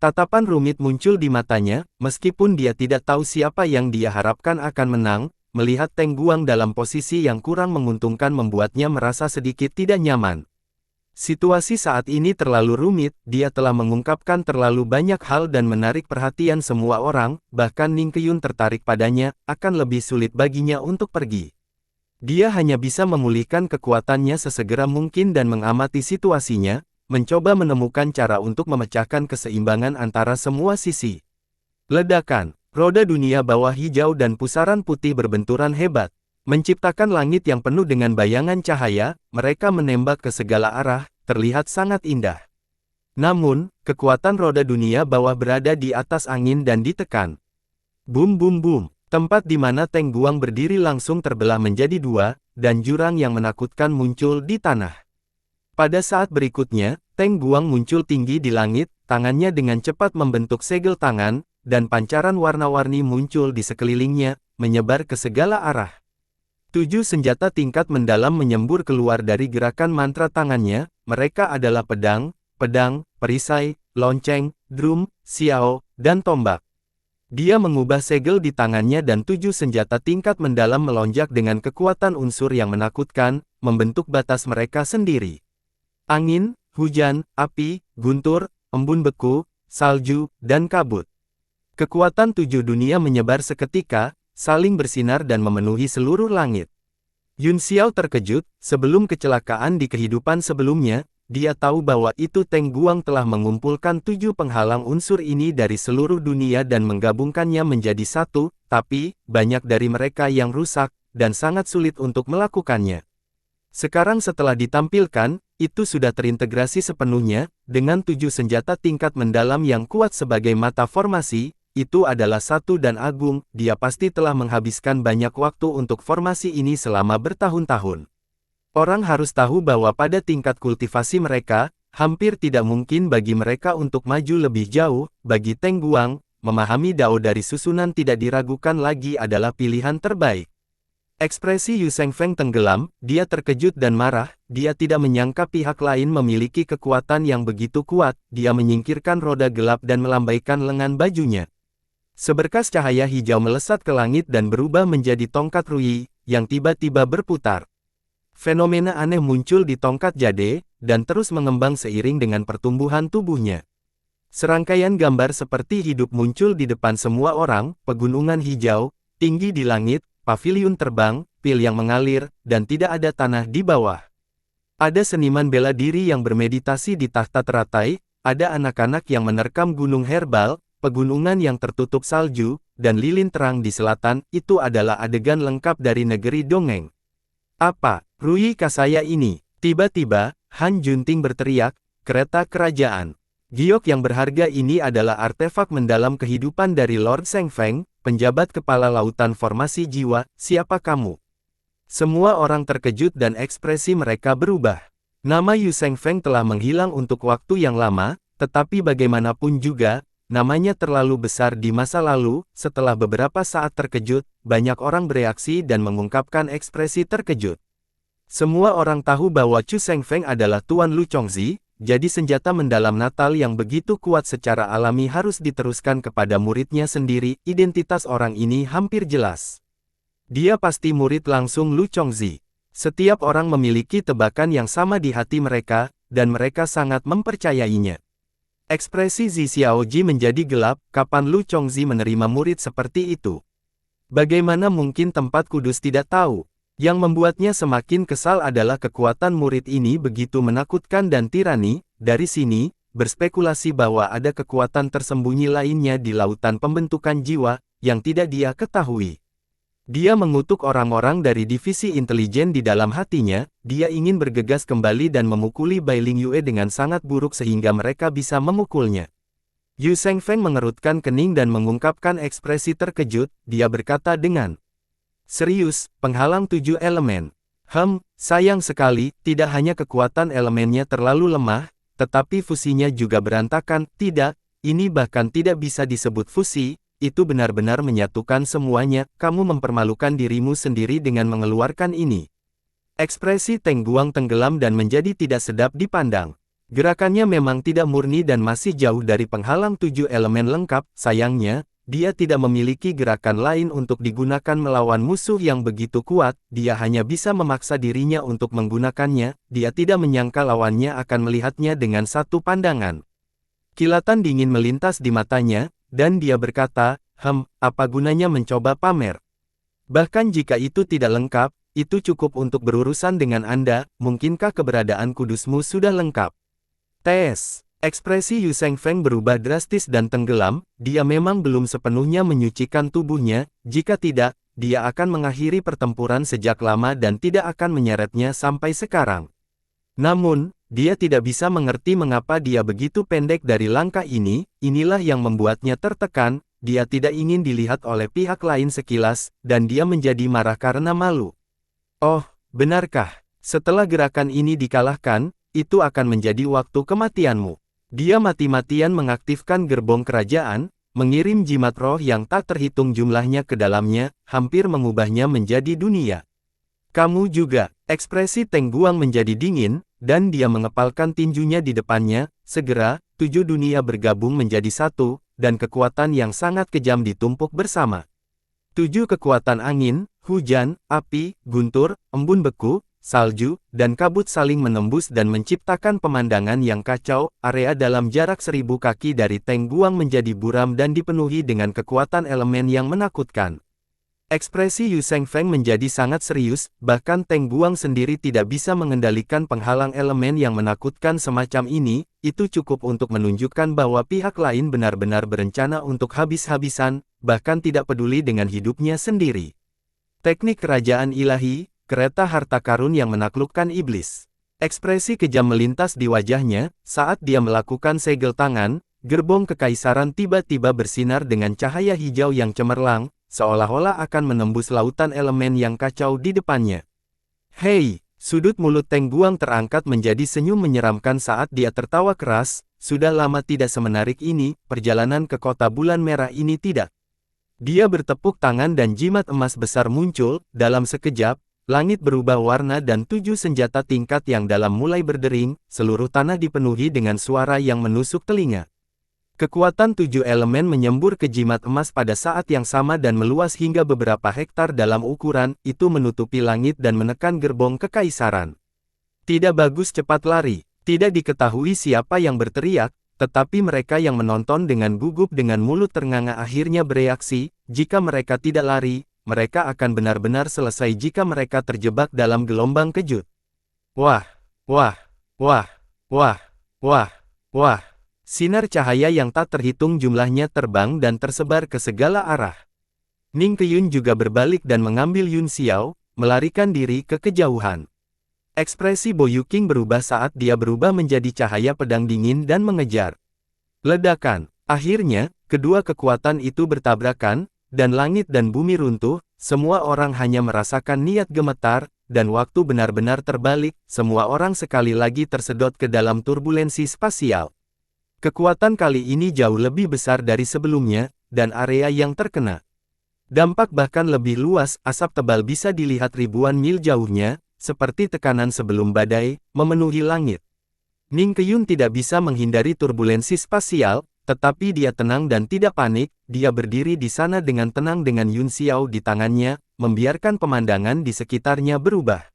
Tatapan rumit muncul di matanya, meskipun dia tidak tahu siapa yang dia harapkan akan menang, melihat Teng Guang dalam posisi yang kurang menguntungkan membuatnya merasa sedikit tidak nyaman. Situasi saat ini terlalu rumit, dia telah mengungkapkan terlalu banyak hal dan menarik perhatian semua orang, bahkan Ning Qiyun tertarik padanya, akan lebih sulit baginya untuk pergi. Dia hanya bisa memulihkan kekuatannya sesegera mungkin dan mengamati situasinya, mencoba menemukan cara untuk memecahkan keseimbangan antara semua sisi. Ledakan, roda dunia bawah hijau dan pusaran putih berbenturan hebat. Menciptakan langit yang penuh dengan bayangan cahaya, mereka menembak ke segala arah, terlihat sangat indah. Namun, kekuatan roda dunia bawah berada di atas angin dan ditekan. Bum bum bum, tempat di mana Teng Guang berdiri langsung terbelah menjadi dua, dan jurang yang menakutkan muncul di tanah. Pada saat berikutnya, Teng Guang muncul tinggi di langit, tangannya dengan cepat membentuk segel tangan, dan pancaran warna-warni muncul di sekelilingnya, menyebar ke segala arah. 7 senjata tingkat mendalam menyembur keluar dari gerakan mantra tangannya, mereka adalah pedang, perisai, lonceng, drum, xiao, dan tombak. Dia mengubah segel di tangannya dan 7 senjata tingkat mendalam melonjak dengan kekuatan unsur yang menakutkan, membentuk batas mereka sendiri. Angin, hujan, api, guntur, embun beku, salju, dan kabut. Kekuatan 7 dunia menyebar seketika, saling bersinar dan memenuhi seluruh langit. Yun Xiao terkejut, sebelum kecelakaan di kehidupan sebelumnya, dia tahu bahwa itu Teng Guang telah mengumpulkan 7 penghalang unsur ini dari seluruh dunia dan menggabungkannya menjadi satu, tapi, banyak dari mereka yang rusak, dan sangat sulit untuk melakukannya. Sekarang setelah ditampilkan, itu sudah terintegrasi sepenuhnya, dengan 7 senjata tingkat mendalam yang kuat sebagai mata formasi. Itu adalah satu dan agung, dia pasti telah menghabiskan banyak waktu untuk formasi ini selama bertahun-tahun. Orang harus tahu bahwa pada tingkat kultivasi mereka, hampir tidak mungkin bagi mereka untuk maju lebih jauh. Bagi Teng Guang, memahami Dao dari susunan tidak diragukan lagi adalah pilihan terbaik. Ekspresi Yu Shengfeng tenggelam, dia terkejut dan marah, dia tidak menyangka pihak lain memiliki kekuatan yang begitu kuat, dia menyingkirkan roda gelap dan melambaikan lengan bajunya. Seberkas cahaya hijau melesat ke langit dan berubah menjadi tongkat Ruyi, yang tiba-tiba berputar. Fenomena aneh muncul di tongkat Jade, dan terus mengembang seiring dengan pertumbuhan tubuhnya. Serangkaian gambar seperti hidup muncul di depan semua orang, pegunungan hijau, tinggi di langit, paviliun terbang, pil yang mengalir, dan tidak ada tanah di bawah. Ada seniman bela diri yang bermeditasi di tahta teratai, ada anak-anak yang menerkam gunung herbal, pegunungan yang tertutup salju, dan lilin terang di selatan, itu adalah adegan lengkap dari negeri dongeng. Apa, Ruyi Kasaya ini? Tiba-tiba, Han Junting berteriak, kereta kerajaan. Giok yang berharga ini adalah artefak mendalam kehidupan dari Lord Shengfeng, penjabat kepala lautan formasi jiwa, siapa kamu? Semua orang terkejut dan ekspresi mereka berubah. Nama Yu Shengfeng telah menghilang untuk waktu yang lama, tetapi bagaimanapun juga, namanya terlalu besar di masa lalu. Setelah beberapa saat terkejut, banyak orang bereaksi dan mengungkapkan ekspresi terkejut. Semua orang tahu bahwa Chu Shengfeng adalah Tuan Lu Chongzi, jadi senjata mendalam Natal yang begitu kuat secara alami harus diteruskan kepada muridnya sendiri. Identitas orang ini hampir jelas. Dia pasti murid langsung Lu Chongzi. Setiap orang memiliki tebakan yang sama di hati mereka, dan mereka sangat mempercayainya. Ekspresi Zi Xiaoji menjadi gelap, kapan Lu Chongzi menerima murid seperti itu? Bagaimana mungkin Tempat Kudus tidak tahu? Yang membuatnya semakin kesal adalah kekuatan murid ini begitu menakutkan dan tirani. Dari sini, berspekulasi bahwa ada kekuatan tersembunyi lainnya di lautan pembentukan jiwa, yang tidak dia ketahui. Dia mengutuk orang-orang dari divisi intelijen di dalam hatinya, dia ingin bergegas kembali dan memukuli Bai Ling Yue dengan sangat buruk sehingga mereka bisa memukulnya. Yu Shengfeng mengerutkan kening dan mengungkapkan ekspresi terkejut, dia berkata dengan serius, penghalang 7 elemen. Sayang sekali, tidak hanya kekuatan elemennya terlalu lemah, tetapi fusinya juga berantakan. Tidak, ini bahkan tidak bisa disebut fusi, itu benar-benar menyatukan semuanya, kamu mempermalukan dirimu sendiri dengan mengeluarkan ini. Ekspresi Teng Guang tenggelam dan menjadi tidak sedap dipandang. Gerakannya memang tidak murni dan masih jauh dari penghalang 7 elemen lengkap, sayangnya, dia tidak memiliki gerakan lain untuk digunakan melawan musuh yang begitu kuat, dia hanya bisa memaksa dirinya untuk menggunakannya, dia tidak menyangka lawannya akan melihatnya dengan satu pandangan. Kilatan dingin melintas di matanya, dan dia berkata, apa gunanya mencoba pamer? Bahkan jika itu tidak lengkap, itu cukup untuk berurusan dengan Anda, mungkinkah keberadaan kudusmu sudah lengkap? Tes. Ekspresi Yu Shengfeng berubah drastis dan tenggelam, dia memang belum sepenuhnya menyucikan tubuhnya, jika tidak, dia akan mengakhiri pertempuran sejak lama dan tidak akan menyeretnya sampai sekarang. Namun, dia tidak bisa mengerti mengapa dia begitu pendek dari langkah ini, inilah yang membuatnya tertekan, dia tidak ingin dilihat oleh pihak lain sekilas, dan dia menjadi marah karena malu. Oh, benarkah? Setelah gerakan ini dikalahkan, itu akan menjadi waktu kematianmu. Dia mati-matian mengaktifkan gerbong kerajaan, mengirim jimat roh yang tak terhitung jumlahnya ke dalamnya, hampir mengubahnya menjadi dunia. Kamu juga, ekspresi Teng Guang menjadi dingin, dan dia mengepalkan tinjunya di depannya, segera, 7 dunia bergabung menjadi satu, dan kekuatan yang sangat kejam ditumpuk bersama. 7 kekuatan angin, hujan, api, guntur, embun beku, salju, dan kabut saling menembus dan menciptakan pemandangan yang kacau, area dalam jarak 1000 kaki dari Teng Guang menjadi buram dan dipenuhi dengan kekuatan elemen yang menakutkan. Ekspresi Yu Shengfeng menjadi sangat serius, bahkan Teng Guang sendiri tidak bisa mengendalikan penghalang elemen yang menakutkan semacam ini, itu cukup untuk menunjukkan bahwa pihak lain benar-benar berencana untuk habis-habisan, bahkan tidak peduli dengan hidupnya sendiri. Teknik kerajaan ilahi, kereta harta karun yang menaklukkan iblis. Ekspresi kejam melintas di wajahnya, saat dia melakukan segel tangan, gerbong kekaisaran tiba-tiba bersinar dengan cahaya hijau yang cemerlang, seolah-olah akan menembus lautan elemen yang kacau di depannya. Hei, sudut mulut Teng Guang terangkat menjadi senyum menyeramkan saat dia tertawa keras, sudah lama tidak semenarik ini, perjalanan ke kota bulan merah ini tidak. Dia bertepuk tangan dan jimat emas besar muncul, dalam sekejap, langit berubah warna dan 7 senjata tingkat yang dalam mulai berdering, seluruh tanah dipenuhi dengan suara yang menusuk telinga. Kekuatan 7 elemen menyembur ke jimat emas pada saat yang sama dan meluas hingga beberapa hektar dalam ukuran, itu menutupi langit dan menekan gerbong kekaisaran. Tidak bagus cepat lari, tidak diketahui siapa yang berteriak, tetapi mereka yang menonton dengan gugup dengan mulut ternganga akhirnya bereaksi, jika mereka tidak lari, mereka akan benar-benar selesai jika mereka terjebak dalam gelombang kejut. Wah, wah, wah, wah, wah, wah. Sinar cahaya yang tak terhitung jumlahnya terbang dan tersebar ke segala arah. Ning Qiyun juga berbalik dan mengambil Yun Xiao, melarikan diri ke kejauhan. Ekspresi Bo Yuqing berubah saat dia berubah menjadi cahaya pedang dingin dan mengejar. Ledakan. Akhirnya, kedua kekuatan itu bertabrakan, dan langit dan bumi runtuh, semua orang hanya merasakan niat gemetar, dan waktu benar-benar terbalik, semua orang sekali lagi tersedot ke dalam turbulensi spasial. Kekuatan kali ini jauh lebih besar dari sebelumnya, dan area yang terkena dampak bahkan lebih luas, asap tebal bisa dilihat ribuan mil jauhnya, seperti tekanan sebelum badai, memenuhi langit. Ning Qiyun tidak bisa menghindari turbulensi spasial, tetapi dia tenang dan tidak panik, dia berdiri di sana dengan tenang dengan Yun Xiao di tangannya, membiarkan pemandangan di sekitarnya berubah.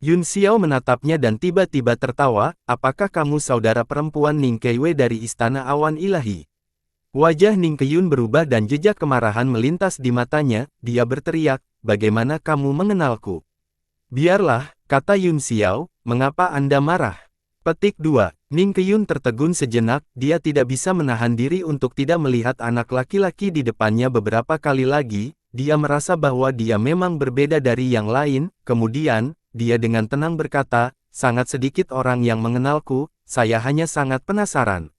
Yun Xiao menatapnya dan tiba-tiba tertawa, apakah kamu saudara perempuan Ning Keiwei dari Istana Awan Ilahi? Wajah Ning Qiyun berubah dan jejak kemarahan melintas di matanya, dia berteriak, bagaimana kamu mengenalku? Biarlah, kata Yun Xiao, mengapa Anda marah? Petik 2. Ning Qiyun tertegun sejenak, dia tidak bisa menahan diri untuk tidak melihat anak laki-laki di depannya beberapa kali lagi, dia merasa bahwa dia memang berbeda dari yang lain, kemudian, dia dengan tenang berkata, sangat sedikit orang yang mengenalku, saya hanya sangat penasaran.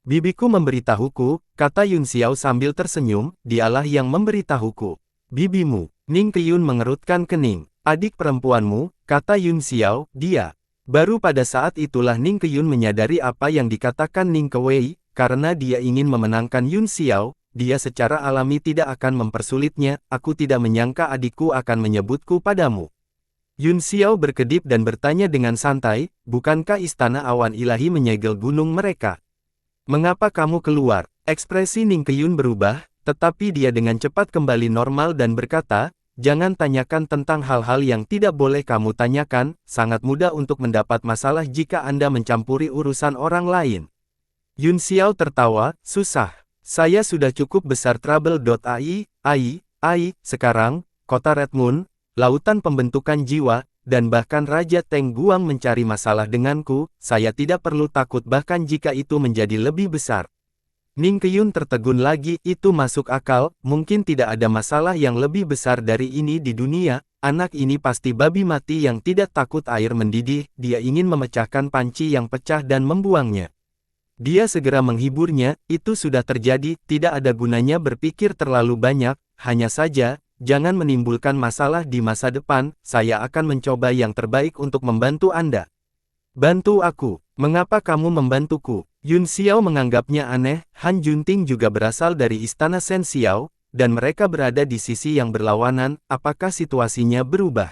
Bibiku memberitahuku, kata Yun Xiao sambil tersenyum, dialah yang memberitahuku. Bibimu, Ning Qiyun mengerutkan kening, adik perempuanmu, kata Yun Xiao, dia. Baru pada saat itulah Ning Qiyun menyadari apa yang dikatakan Ning Kewei, karena dia ingin memenangkan Yun Xiao, dia secara alami tidak akan mempersulitnya, aku tidak menyangka adikku akan menyebutku padamu. Yun Xiao berkedip dan bertanya dengan santai, bukankah istana awan ilahi menyegel gunung mereka? Mengapa kamu keluar? Ekspresi Ning Qiyun berubah, tetapi dia dengan cepat kembali normal dan berkata, jangan tanyakan tentang hal-hal yang tidak boleh kamu tanyakan, sangat mudah untuk mendapat masalah jika Anda mencampuri urusan orang lain. Yun Xiao tertawa, susah. Saya sudah cukup besar trouble.ai, sekarang, kota Red Moon, lautan pembentukan jiwa, dan bahkan Raja Teng Guang mencari masalah denganku, saya tidak perlu takut bahkan jika itu menjadi lebih besar. Ning Qiyun tertegun lagi, itu masuk akal, mungkin tidak ada masalah yang lebih besar dari ini di dunia, anak ini pasti babi mati yang tidak takut air mendidih, dia ingin memecahkan panci yang pecah dan membuangnya. Dia segera menghiburnya, itu sudah terjadi, tidak ada gunanya berpikir terlalu banyak, hanya saja, jangan menimbulkan masalah di masa depan, saya akan mencoba yang terbaik untuk membantu Anda. Bantu aku, mengapa kamu membantuku? Yun Xiao menganggapnya aneh, Han Junting juga berasal dari istana Shen Xiao, dan mereka berada di sisi yang berlawanan, apakah situasinya berubah?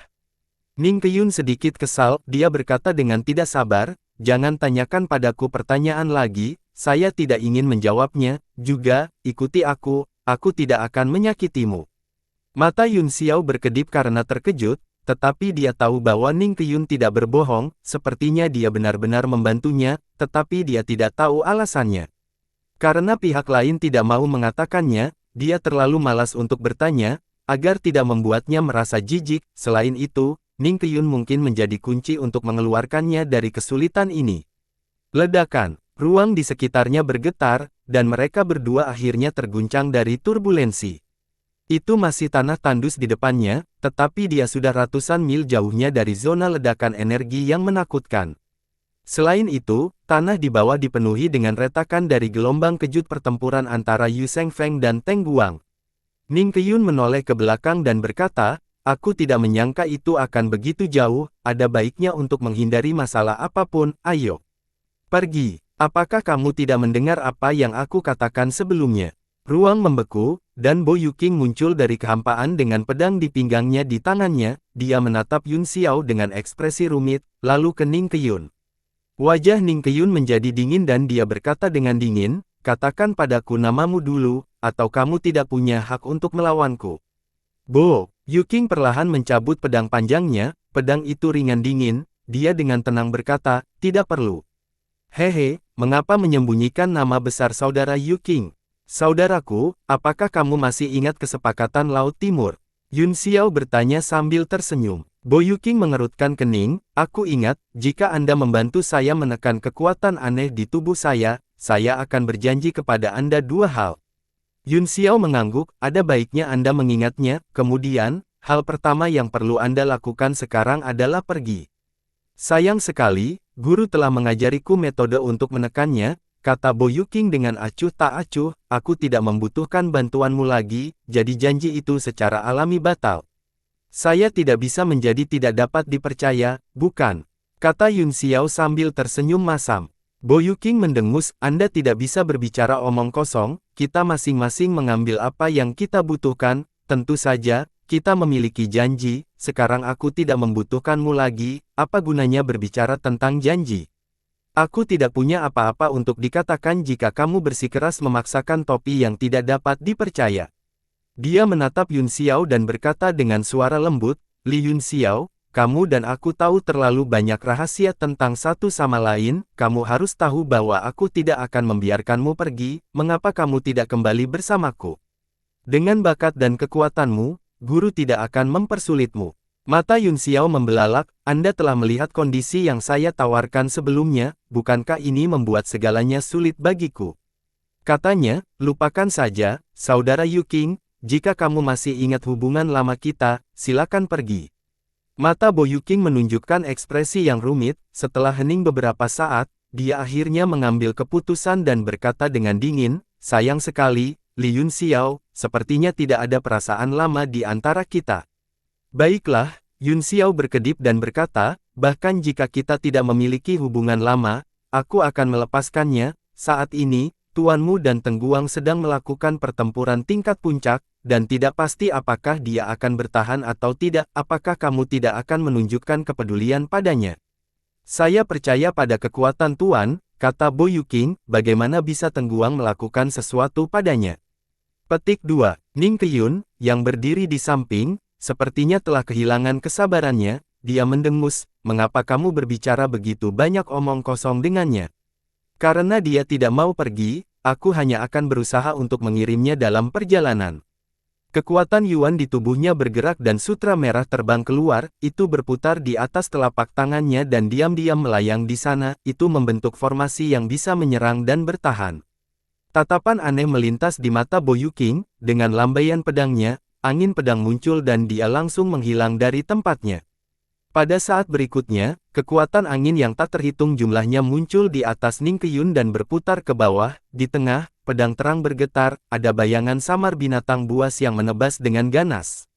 Ning Qiyun sedikit kesal, dia berkata dengan tidak sabar, jangan tanyakan padaku pertanyaan lagi, saya tidak ingin menjawabnya, juga, ikuti aku tidak akan menyakitimu. Mata Yun Xiao berkedip karena terkejut, tetapi dia tahu bahwa Ning Qiyun tidak berbohong, sepertinya dia benar-benar membantunya, tetapi dia tidak tahu alasannya. Karena pihak lain tidak mau mengatakannya, dia terlalu malas untuk bertanya, agar tidak membuatnya merasa jijik, selain itu, Ning Qiyun mungkin menjadi kunci untuk mengeluarkannya dari kesulitan ini. Ledakan, ruang di sekitarnya bergetar, dan mereka berdua akhirnya terguncang dari turbulensi. Itu masih tanah tandus di depannya, tetapi dia sudah ratusan mil jauhnya dari zona ledakan energi yang menakutkan. Selain itu, tanah di bawah dipenuhi dengan retakan dari gelombang kejut pertempuran antara Yu Shengfeng dan Teng Guang. Ning Qiyun menoleh ke belakang dan berkata, aku tidak menyangka itu akan begitu jauh, ada baiknya untuk menghindari masalah apapun, ayo. Pergi, apakah kamu tidak mendengar apa yang aku katakan sebelumnya? Ruang membeku, dan Bo Yuking muncul dari kehampaan dengan pedang di pinggangnya di tangannya, dia menatap Yun Xiao dengan ekspresi rumit, lalu ke Ning Qiyun. Wajah Ning Qiyun menjadi dingin dan dia berkata dengan dingin, katakan padaku namamu dulu, atau kamu tidak punya hak untuk melawanku. Bo Yuking perlahan mencabut pedang panjangnya, pedang itu ringan dingin, dia dengan tenang berkata, tidak perlu. Hehe, mengapa menyembunyikan nama besar saudara Yuking? Saudaraku, apakah kamu masih ingat kesepakatan Laut Timur? Yun Xiao bertanya sambil tersenyum. Bo Yuking mengerutkan kening, aku ingat, jika Anda membantu saya menekan kekuatan aneh di tubuh saya akan berjanji kepada Anda dua hal. Yun Xiao mengangguk, ada baiknya Anda mengingatnya, kemudian, hal pertama yang perlu Anda lakukan sekarang adalah pergi. Sayang sekali, guru telah mengajariku metode untuk menekannya, kata Bo Yuking dengan acuh tak acuh, aku tidak membutuhkan bantuanmu lagi, jadi janji itu secara alami batal. Saya tidak bisa menjadi tidak dapat dipercaya, bukan? Kata Yun Xiao sambil tersenyum masam. Bo Yuking mendengus, Anda tidak bisa berbicara omong kosong, kita masing-masing mengambil apa yang kita butuhkan, tentu saja, kita memiliki janji, sekarang aku tidak membutuhkanmu lagi, apa gunanya berbicara tentang janji? Aku tidak punya apa-apa untuk dikatakan jika kamu bersikeras memaksakan topi yang tidak dapat dipercaya. Dia menatap Yun Xiao dan berkata dengan suara lembut, Li Yun Xiao, kamu dan aku tahu terlalu banyak rahasia tentang satu sama lain, kamu harus tahu bahwa aku tidak akan membiarkanmu pergi, mengapa kamu tidak kembali bersamaku? Dengan bakat dan kekuatanmu, guru tidak akan mempersulitmu. Mata Yun Xiao membelalak, Anda telah melihat kondisi yang saya tawarkan sebelumnya, bukankah ini membuat segalanya sulit bagiku? Katanya, lupakan saja, saudara Yuking, jika kamu masih ingat hubungan lama kita, silakan pergi. Mata Bo Yuking menunjukkan ekspresi yang rumit, setelah hening beberapa saat, dia akhirnya mengambil keputusan dan berkata dengan dingin, sayang sekali, Li Yun Xiao, sepertinya tidak ada perasaan lama di antara kita. Baiklah, Yun Xiao berkedip dan berkata, bahkan jika kita tidak memiliki hubungan lama, aku akan melepaskannya, saat ini, tuanmu dan Tengguang sedang melakukan pertempuran tingkat puncak, dan tidak pasti apakah dia akan bertahan atau tidak, apakah kamu tidak akan menunjukkan kepedulian padanya? Saya percaya pada kekuatan Tuan, kata Bo Yuking, bagaimana bisa Tengguang melakukan sesuatu padanya? Petik 2. Ning Qiyun, yang berdiri di samping, sepertinya telah kehilangan kesabarannya, dia mendengus, mengapa kamu berbicara begitu banyak omong kosong dengannya? Karena dia tidak mau pergi, aku hanya akan berusaha untuk mengirimnya dalam perjalanan. Kekuatan Yuan di tubuhnya bergerak dan sutra merah terbang keluar, itu berputar di atas telapak tangannya dan diam-diam melayang di sana, itu membentuk formasi yang bisa menyerang dan bertahan. Tatapan aneh melintas di mata Bo Yuking, dengan lambaian pedangnya, angin pedang muncul dan dia langsung menghilang dari tempatnya. Pada saat berikutnya, kekuatan angin yang tak terhitung jumlahnya muncul di atas Ning Qiyun dan berputar ke bawah, di tengah, pedang terang bergetar, ada bayangan samar binatang buas yang menebas dengan ganas.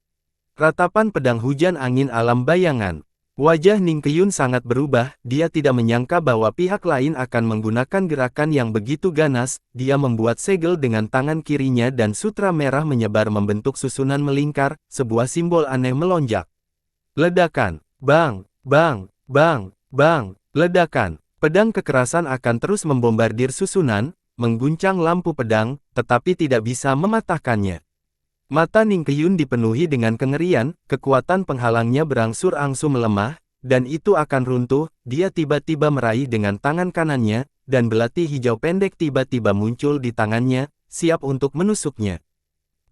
Ratapan pedang hujan angin alam bayangan. Wajah Ning Qiyun sangat berubah, dia tidak menyangka bahwa pihak lain akan menggunakan gerakan yang begitu ganas, dia membuat segel dengan tangan kirinya dan sutra merah menyebar membentuk susunan melingkar, sebuah simbol aneh melonjak. Ledakan. Bang, bang, bang, bang, ledakan. Pedang kekerasan akan terus membombardir susunan, mengguncang lampu pedang, tetapi tidak bisa mematahkannya. Mata Ning Qiyun dipenuhi dengan kengerian, kekuatan penghalangnya berangsur-angsur melemah, dan itu akan runtuh, dia tiba-tiba meraih dengan tangan kanannya, dan belati hijau pendek tiba-tiba muncul di tangannya, siap untuk menusuknya.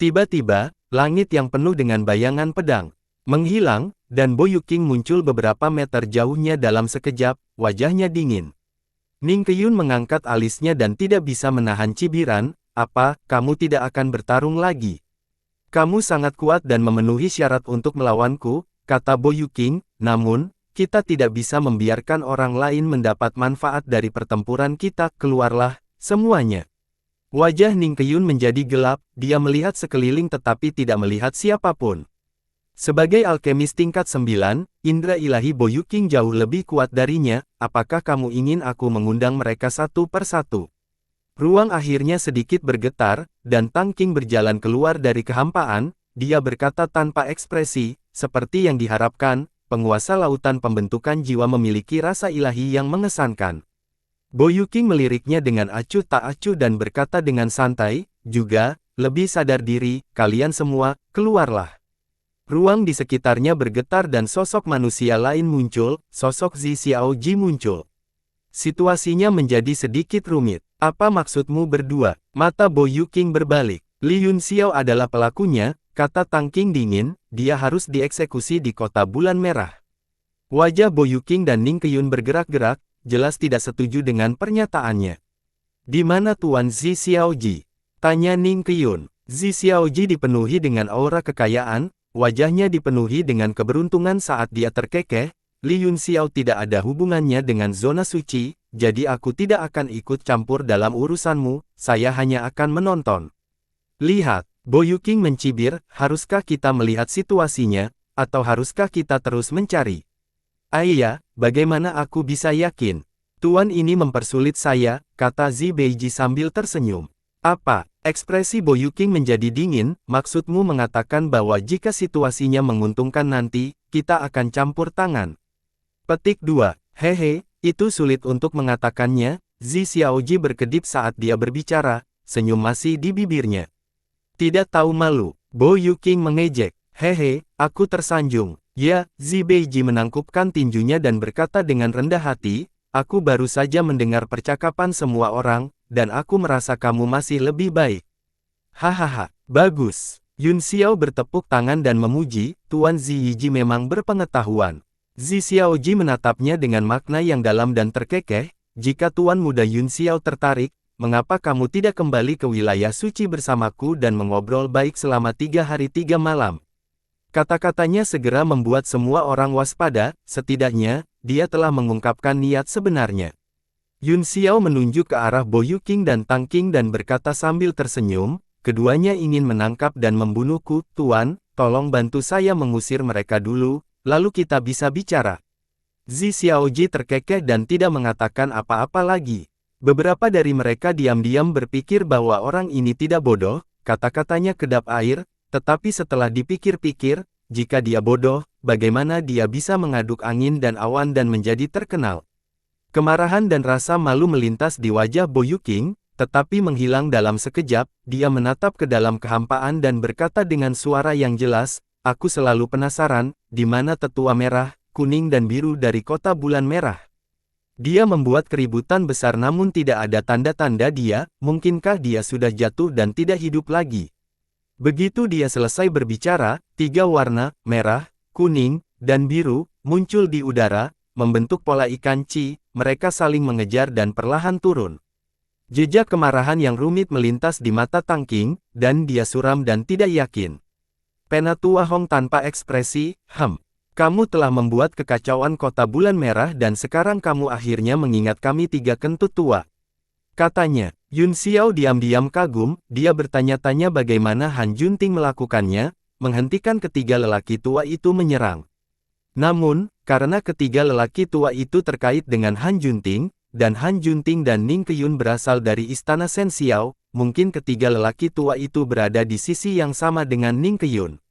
Tiba-tiba, langit yang penuh dengan bayangan pedang menghilang, dan Bo Yuking muncul beberapa meter jauhnya dalam sekejap, wajahnya dingin. Ning Qiyun mengangkat alisnya dan tidak bisa menahan cibiran, apa, kamu tidak akan bertarung lagi? Kamu sangat kuat dan memenuhi syarat untuk melawanku, kata Bo Yuking, namun, kita tidak bisa membiarkan orang lain mendapat manfaat dari pertempuran kita, keluarlah, semuanya. Wajah Ning Qiyun menjadi gelap, dia melihat sekeliling tetapi tidak melihat siapapun. Sebagai alkemis tingkat 9, indera ilahi Bo Yuking jauh lebih kuat darinya, apakah kamu ingin aku mengundang mereka satu persatu? Ruang akhirnya sedikit bergetar, dan Tang Qing berjalan keluar dari kehampaan, dia berkata tanpa ekspresi, seperti yang diharapkan, penguasa lautan pembentukan jiwa memiliki rasa ilahi yang mengesankan. Bo Yuking meliriknya dengan acuh tak acuh dan berkata dengan santai, juga, lebih sadar diri, kalian semua, keluarlah. Ruang di sekitarnya bergetar dan sosok manusia lain muncul, sosok Zi Xiaoji muncul. Situasinya menjadi sedikit rumit. Apa maksudmu berdua? Mata Bo Yuking berbalik. Li Yunxiao adalah pelakunya, kata Tang Qing dingin, dia harus dieksekusi di kota bulan merah. Wajah Bo Yuking dan Ning Qiyun bergerak-gerak, jelas tidak setuju dengan pernyataannya. Di mana Tuan Zi Xiaoji? Tanya Ning Qiyun. Zi Xiaoji dipenuhi dengan aura kekayaan, wajahnya dipenuhi dengan keberuntungan saat dia terkekeh. Li Yunxiao tidak ada hubungannya dengan zona suci, jadi aku tidak akan ikut campur dalam urusanmu, saya hanya akan menonton. Lihat, Bo Yuking mencibir, haruskah kita melihat situasinya, atau haruskah kita terus mencari? Ayah, bagaimana aku bisa yakin? Tuan ini mempersulit saya, kata Zi Beiji sambil tersenyum. Apa? Ekspresi Bo Yuking menjadi dingin, maksudmu mengatakan bahwa jika situasinya menguntungkan nanti, kita akan campur tangan. Petik 2. Hehe, itu sulit untuk mengatakannya, Zi Xiaoji berkedip saat dia berbicara, senyum masih di bibirnya. Tidak tahu malu, Bo Yuking mengejek, hehe, aku tersanjung. Ya, Zi Beiji menangkupkan tinjunya dan berkata dengan rendah hati, aku baru saja mendengar percakapan semua orang, dan aku merasa kamu masih lebih baik. Hahaha, bagus. Yun Xiao bertepuk tangan dan memuji, Tuan Zi Yiji memang berpengetahuan. Zi Xiaoji menatapnya dengan makna yang dalam dan terkekeh, jika Tuan Muda Yun Xiao tertarik, mengapa kamu tidak kembali ke wilayah suci bersamaku dan mengobrol baik selama 3 hari 3 malam? Kata-katanya segera membuat semua orang waspada, setidaknya, dia telah mengungkapkan niat sebenarnya. Yun Xiao menunjuk ke arah Bo Yuking dan Tang Qing dan berkata sambil tersenyum, keduanya ingin menangkap dan membunuhku, Tuan, tolong bantu saya mengusir mereka dulu, lalu kita bisa bicara. Zi Xiaoji terkekeh dan tidak mengatakan apa-apa lagi. Beberapa dari mereka diam-diam berpikir bahwa orang ini tidak bodoh, kata-katanya kedap air, tetapi setelah dipikir-pikir, jika dia bodoh, bagaimana dia bisa mengaduk angin dan awan dan menjadi terkenal? Kemarahan dan rasa malu melintas di wajah Boyu King, tetapi menghilang dalam sekejap, dia menatap ke dalam kehampaan dan berkata dengan suara yang jelas, "Aku selalu penasaran, di mana tetua merah, kuning dan biru dari kota bulan merah?" Dia membuat keributan besar namun tidak ada tanda-tanda dia, mungkinkah dia sudah jatuh dan tidak hidup lagi? Begitu dia selesai berbicara, 3 warna, merah, kuning, dan biru, muncul di udara, membentuk pola ikan Chi, mereka saling mengejar dan perlahan turun. Jejak kemarahan yang rumit melintas di mata Tang Qing, dan dia suram dan tidak yakin. Penatua Hong tanpa ekspresi, kamu telah membuat kekacauan kota bulan merah dan sekarang kamu akhirnya mengingat kami 3 kentut tua. Katanya, Yun Xiao diam-diam kagum, dia bertanya-tanya bagaimana Han Junting melakukannya, menghentikan ketiga lelaki tua itu menyerang. Namun, karena ketiga lelaki tua itu terkait dengan Han Junting, dan Han Junting dan Ning Qiyun berasal dari istana Shen Xiao, mungkin ketiga lelaki tua itu berada di sisi yang sama dengan Ning Qiyun.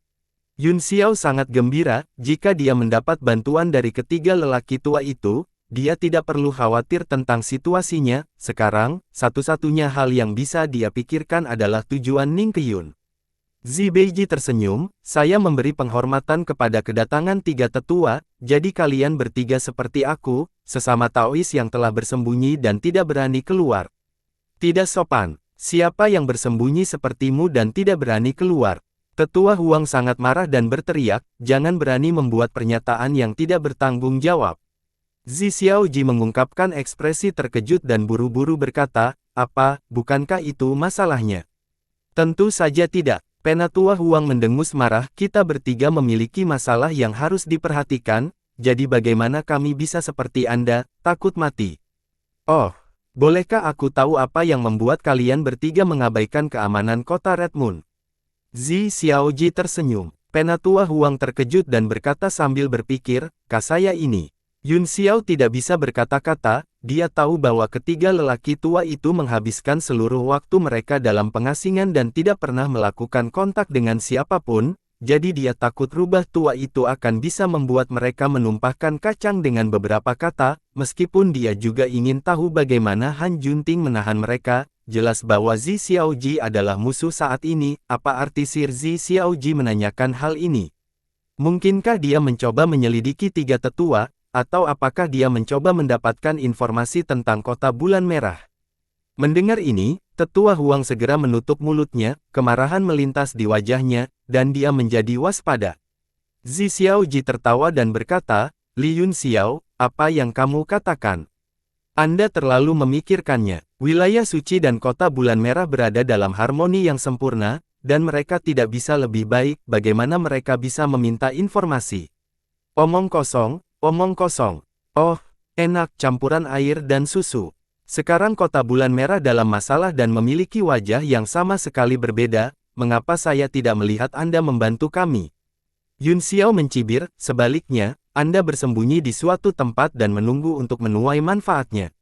Yun Xiao sangat gembira, jika dia mendapat bantuan dari ketiga lelaki tua itu, dia tidak perlu khawatir tentang situasinya, sekarang, satu-satunya hal yang bisa dia pikirkan adalah tujuan Ning Qiyun. Zi Beiji tersenyum, saya memberi penghormatan kepada kedatangan 3 tetua, jadi kalian bertiga seperti aku, sesama Taois yang telah bersembunyi dan tidak berani keluar. Tidak sopan, siapa yang bersembunyi sepertimu dan tidak berani keluar? Tetua Huang sangat marah dan berteriak, jangan berani membuat pernyataan yang tidak bertanggung jawab. Zi Xiaoji mengungkapkan ekspresi terkejut dan buru-buru berkata, apa, bukankah itu masalahnya? Tentu saja tidak. Penatua Huang mendengus marah, kita bertiga memiliki masalah yang harus diperhatikan, jadi bagaimana kami bisa seperti Anda, takut mati? Oh, bolehkah aku tahu apa yang membuat kalian bertiga mengabaikan keamanan kota Red Moon? Zi Xiaoji tersenyum. Penatua Huang terkejut dan berkata sambil berpikir, saya ini. Yun Xiao tidak bisa berkata-kata, dia tahu bahwa ketiga lelaki tua itu menghabiskan seluruh waktu mereka dalam pengasingan dan tidak pernah melakukan kontak dengan siapapun, jadi dia takut rubah tua itu akan bisa membuat mereka menumpahkan kacang dengan beberapa kata, meskipun dia juga ingin tahu bagaimana Han Junting menahan mereka, jelas bahwa Zi Xiaoji adalah musuh saat ini, apa arti Sir Zi Xiaoji menanyakan hal ini? Mungkinkah dia mencoba menyelidiki 3 tetua, atau apakah dia mencoba mendapatkan informasi tentang kota bulan merah? Mendengar ini, tetua Huang segera menutup mulutnya, kemarahan melintas di wajahnya, dan dia menjadi waspada. Zi Xiaoji tertawa dan berkata, Li Yun Xiao, apa yang kamu katakan? Anda terlalu memikirkannya. Wilayah suci dan kota bulan merah berada dalam harmoni yang sempurna, dan mereka tidak bisa lebih baik, bagaimana mereka bisa meminta informasi? Omong kosong. Omong kosong. Oh, enak campuran air dan susu. Sekarang kota bulan merah dalam masalah dan memiliki wajah yang sama sekali berbeda, mengapa saya tidak melihat Anda membantu kami? Yun Xiao mencibir, sebaliknya, Anda bersembunyi di suatu tempat dan menunggu untuk menuai manfaatnya.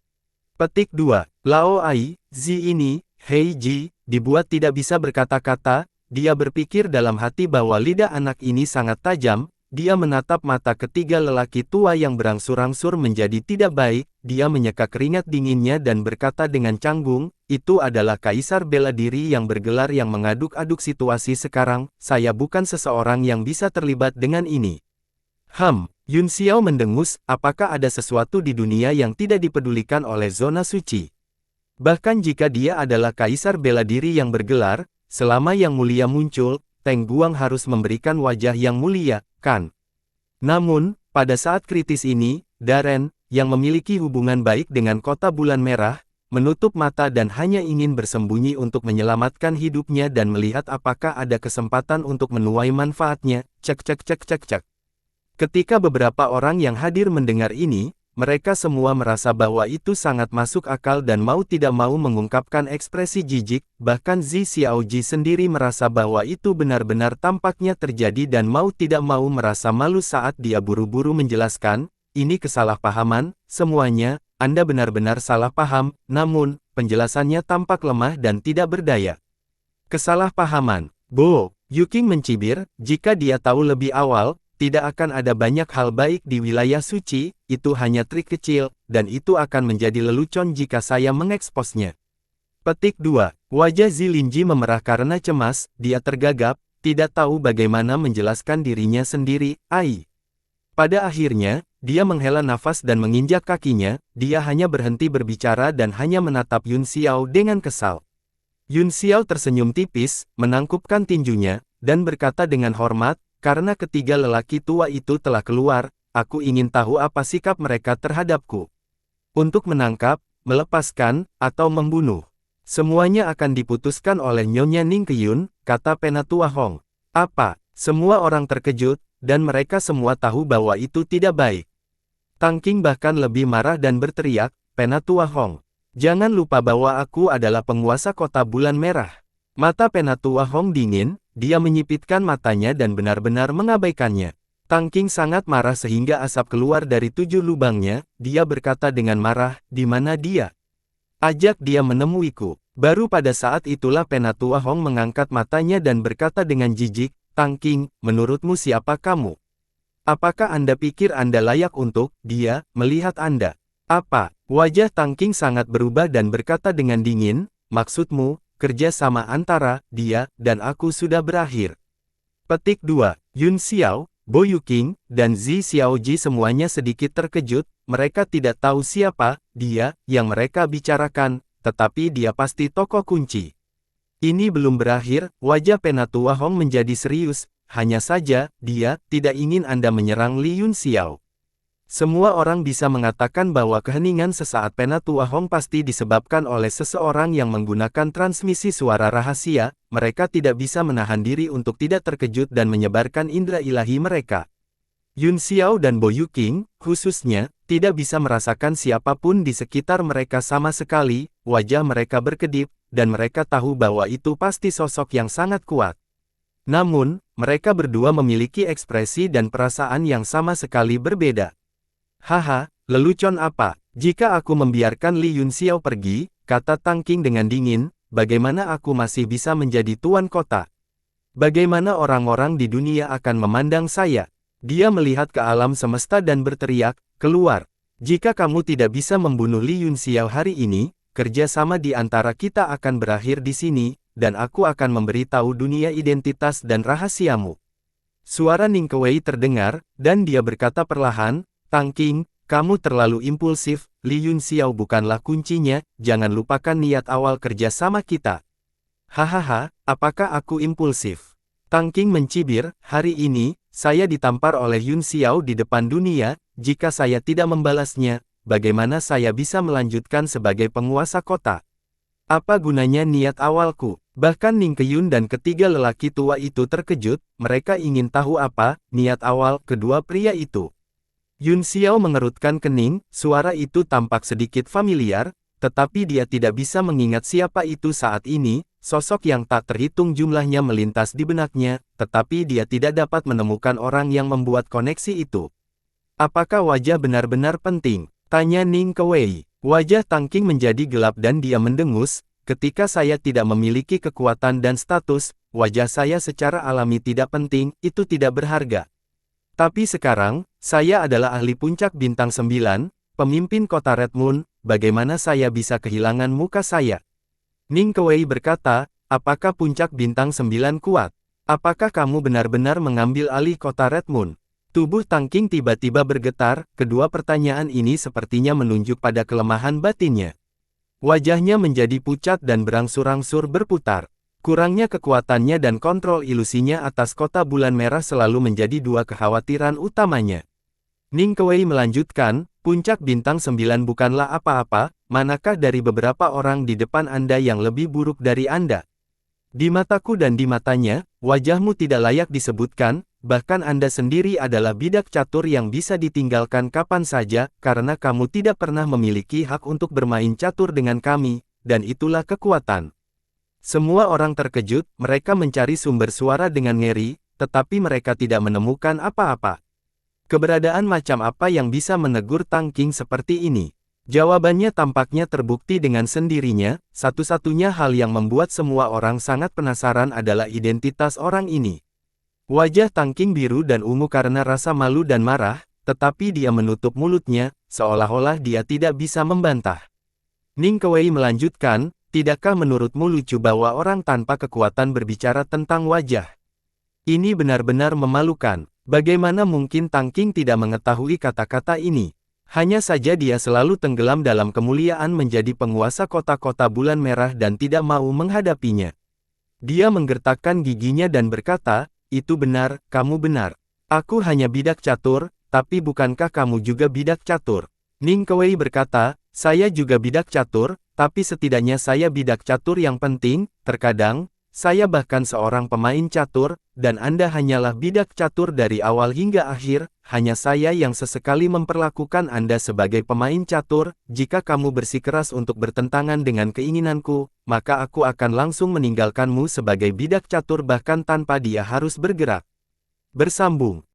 Petik 2. Lao Ai, Zi ini, Hei Ji, dibuat tidak bisa berkata-kata, dia berpikir dalam hati bahwa lidah anak ini sangat tajam. Dia menatap mata ketiga lelaki tua yang berangsur-angsur menjadi tidak baik, dia menyeka keringat dinginnya dan berkata dengan canggung, itu adalah kaisar bela diri yang bergelar yang mengaduk-aduk situasi sekarang, saya bukan seseorang yang bisa terlibat dengan ini. Yun Xiao mendengus, apakah ada sesuatu di dunia yang tidak dipedulikan oleh zona suci? Bahkan jika dia adalah kaisar bela diri yang bergelar, selama yang mulia muncul, Teng Guang harus memberikan wajah yang mulia, kan? Namun, pada saat kritis ini, Darren, yang memiliki hubungan baik dengan kota bulan merah, menutup mata dan hanya ingin bersembunyi untuk menyelamatkan hidupnya dan melihat apakah ada kesempatan untuk menuai manfaatnya, cek. Ketika beberapa orang yang hadir mendengar ini, mereka semua merasa bahwa itu sangat masuk akal dan mau tidak mau mengungkapkan ekspresi jijik, bahkan Zi Xiaoji sendiri merasa bahwa itu benar-benar tampaknya terjadi dan mau tidak mau merasa malu saat dia buru-buru menjelaskan, ini kesalahpahaman, semuanya, Anda benar-benar salah paham, namun, penjelasannya tampak lemah dan tidak berdaya. Kesalahpahaman. Bo Yuking mencibir, jika dia tahu lebih awal, tidak akan ada banyak hal baik di wilayah suci, itu hanya trik kecil, dan itu akan menjadi lelucon jika saya mengeksposnya. Petik 2. Wajah Zilinji memerah karena cemas, dia tergagap, tidak tahu bagaimana menjelaskan dirinya sendiri, Pada akhirnya, dia menghela nafas dan menginjak kakinya, dia hanya berhenti berbicara dan hanya menatap Yun Xiao dengan kesal. Yun Xiao tersenyum tipis, menangkupkan tinjunya, dan berkata dengan hormat, karena ketiga lelaki tua itu telah keluar, aku ingin tahu apa sikap mereka terhadapku. Untuk menangkap, melepaskan, atau membunuh. Semuanya akan diputuskan oleh Nyonya Ning Qiyun, kata Penatua Hong. Apa? Semua orang terkejut, dan mereka semua tahu bahwa itu tidak baik. Tang Qing bahkan lebih marah dan berteriak, Penatua Hong. Jangan lupa bahwa aku adalah penguasa kota bulan merah. Mata Penatua Hong dingin, dia menyipitkan matanya dan benar-benar mengabaikannya. Tang Qing sangat marah sehingga asap keluar dari 7 lubangnya, dia berkata dengan marah, di mana dia? Ajak dia menemuiku. Baru pada saat itulah Penatua Hong mengangkat matanya dan berkata dengan jijik, Tang Qing, menurutmu siapa kamu? Apakah Anda pikir Anda layak untuk, dia, melihat Anda? Apa? Wajah Tang Qing sangat berubah dan berkata dengan dingin, maksudmu, kerja sama antara dia dan aku sudah berakhir. Petik 2. Yun Xiao, Bo Yuking, dan Zi Xiaoji semuanya sedikit terkejut, mereka tidak tahu siapa dia yang mereka bicarakan, tetapi dia pasti tokoh kunci. Ini belum berakhir, wajah Penatua Hong menjadi serius, hanya saja, dia tidak ingin Anda menyerang Li Yun Xiao. Semua orang bisa mengatakan bahwa keheningan sesaat Penatua Hong pasti disebabkan oleh seseorang yang menggunakan transmisi suara rahasia, mereka tidak bisa menahan diri untuk tidak terkejut dan menyebarkan indera ilahi mereka. Yun Xiao dan Bo Yuking, khususnya, tidak bisa merasakan siapapun di sekitar mereka sama sekali, wajah mereka berkedip, dan mereka tahu bahwa itu pasti sosok yang sangat kuat. Namun, mereka berdua memiliki ekspresi dan perasaan yang sama sekali berbeda. Haha, lelucon apa? Jika aku membiarkan Li Yun Xiao pergi, kata Tang Qing dengan dingin, bagaimana aku masih bisa menjadi tuan kota? Bagaimana orang-orang di dunia akan memandang saya? Dia melihat ke alam semesta dan berteriak, keluar. Jika kamu tidak bisa membunuh Li Yun Xiao hari ini, kerja sama di antara kita akan berakhir di sini, dan aku akan memberitahu dunia identitas dan rahasiamu. Suara Ning Kewei terdengar, dan dia berkata perlahan, Tang Qing, kamu terlalu impulsif, Li Yun Xiao bukanlah kuncinya, jangan lupakan niat awal kerja sama kita. Hahaha, apakah aku impulsif? Tang Qing mencibir, hari ini, saya ditampar oleh Yun Xiao di depan dunia, jika saya tidak membalasnya, bagaimana saya bisa melanjutkan sebagai penguasa kota? Apa gunanya niat awalku? Bahkan Ning Qiyun dan ketiga lelaki tua itu terkejut, mereka ingin tahu apa niat awal kedua pria itu. Yun Xiao mengerutkan kening, suara itu tampak sedikit familiar, tetapi dia tidak bisa mengingat siapa itu saat ini, sosok yang tak terhitung jumlahnya melintas di benaknya, tetapi dia tidak dapat menemukan orang yang membuat koneksi itu. Apakah wajah benar-benar penting? Tanya Ning Kewei. Wajah Tang Qing menjadi gelap dan dia mendengus, ketika saya tidak memiliki kekuatan dan status, wajah saya secara alami tidak penting, itu tidak berharga. Tapi sekarang, saya adalah ahli puncak bintang 9, pemimpin kota Red Moon, bagaimana saya bisa kehilangan muka saya? Ning Kewei berkata, apakah puncak bintang 9 kuat? Apakah kamu benar-benar mengambil alih kota Red Moon? Tubuh Tang Qing tiba-tiba bergetar, kedua pertanyaan ini sepertinya menunjuk pada kelemahan batinnya. Wajahnya menjadi pucat dan berangsur-angsur berputar. Kurangnya kekuatannya dan kontrol ilusinya atas kota bulan merah selalu menjadi dua kekhawatiran utamanya. Ning Kewei melanjutkan, puncak bintang 9 bukanlah apa-apa, manakah dari beberapa orang di depan Anda yang lebih buruk dari Anda? Di mataku dan di matanya, wajahmu tidak layak disebutkan, bahkan Anda sendiri adalah bidak catur yang bisa ditinggalkan kapan saja, karena kamu tidak pernah memiliki hak untuk bermain catur dengan kami, dan itulah kekuatan. Semua orang terkejut, mereka mencari sumber suara dengan ngeri, tetapi mereka tidak menemukan apa-apa. Keberadaan macam apa yang bisa menegur Tang Qing seperti ini? Jawabannya tampaknya terbukti dengan sendirinya, satu-satunya hal yang membuat semua orang sangat penasaran adalah identitas orang ini. Wajah Tang Qing biru dan ungu karena rasa malu dan marah, tetapi dia menutup mulutnya, seolah-olah dia tidak bisa membantah. Ning Kewei melanjutkan, tidakkah menurutmu lucu bahwa orang tanpa kekuatan berbicara tentang wajah? Ini benar-benar memalukan. Bagaimana mungkin Tang Qing tidak mengetahui kata-kata ini? Hanya saja dia selalu tenggelam dalam kemuliaan menjadi penguasa kota-kota bulan merah dan tidak mau menghadapinya. Dia menggertakkan giginya dan berkata, itu benar, kamu benar. Aku hanya bidak catur, tapi bukankah kamu juga bidak catur? Ning Kewei berkata, saya juga bidak catur, tapi setidaknya saya bidak catur yang penting, terkadang, saya bahkan seorang pemain catur, dan Anda hanyalah bidak catur dari awal hingga akhir, hanya saya yang sesekali memperlakukan Anda sebagai pemain catur, jika kamu bersikeras untuk bertentangan dengan keinginanku, maka aku akan langsung meninggalkanmu sebagai bidak catur bahkan tanpa dia harus bergerak. Bersambung.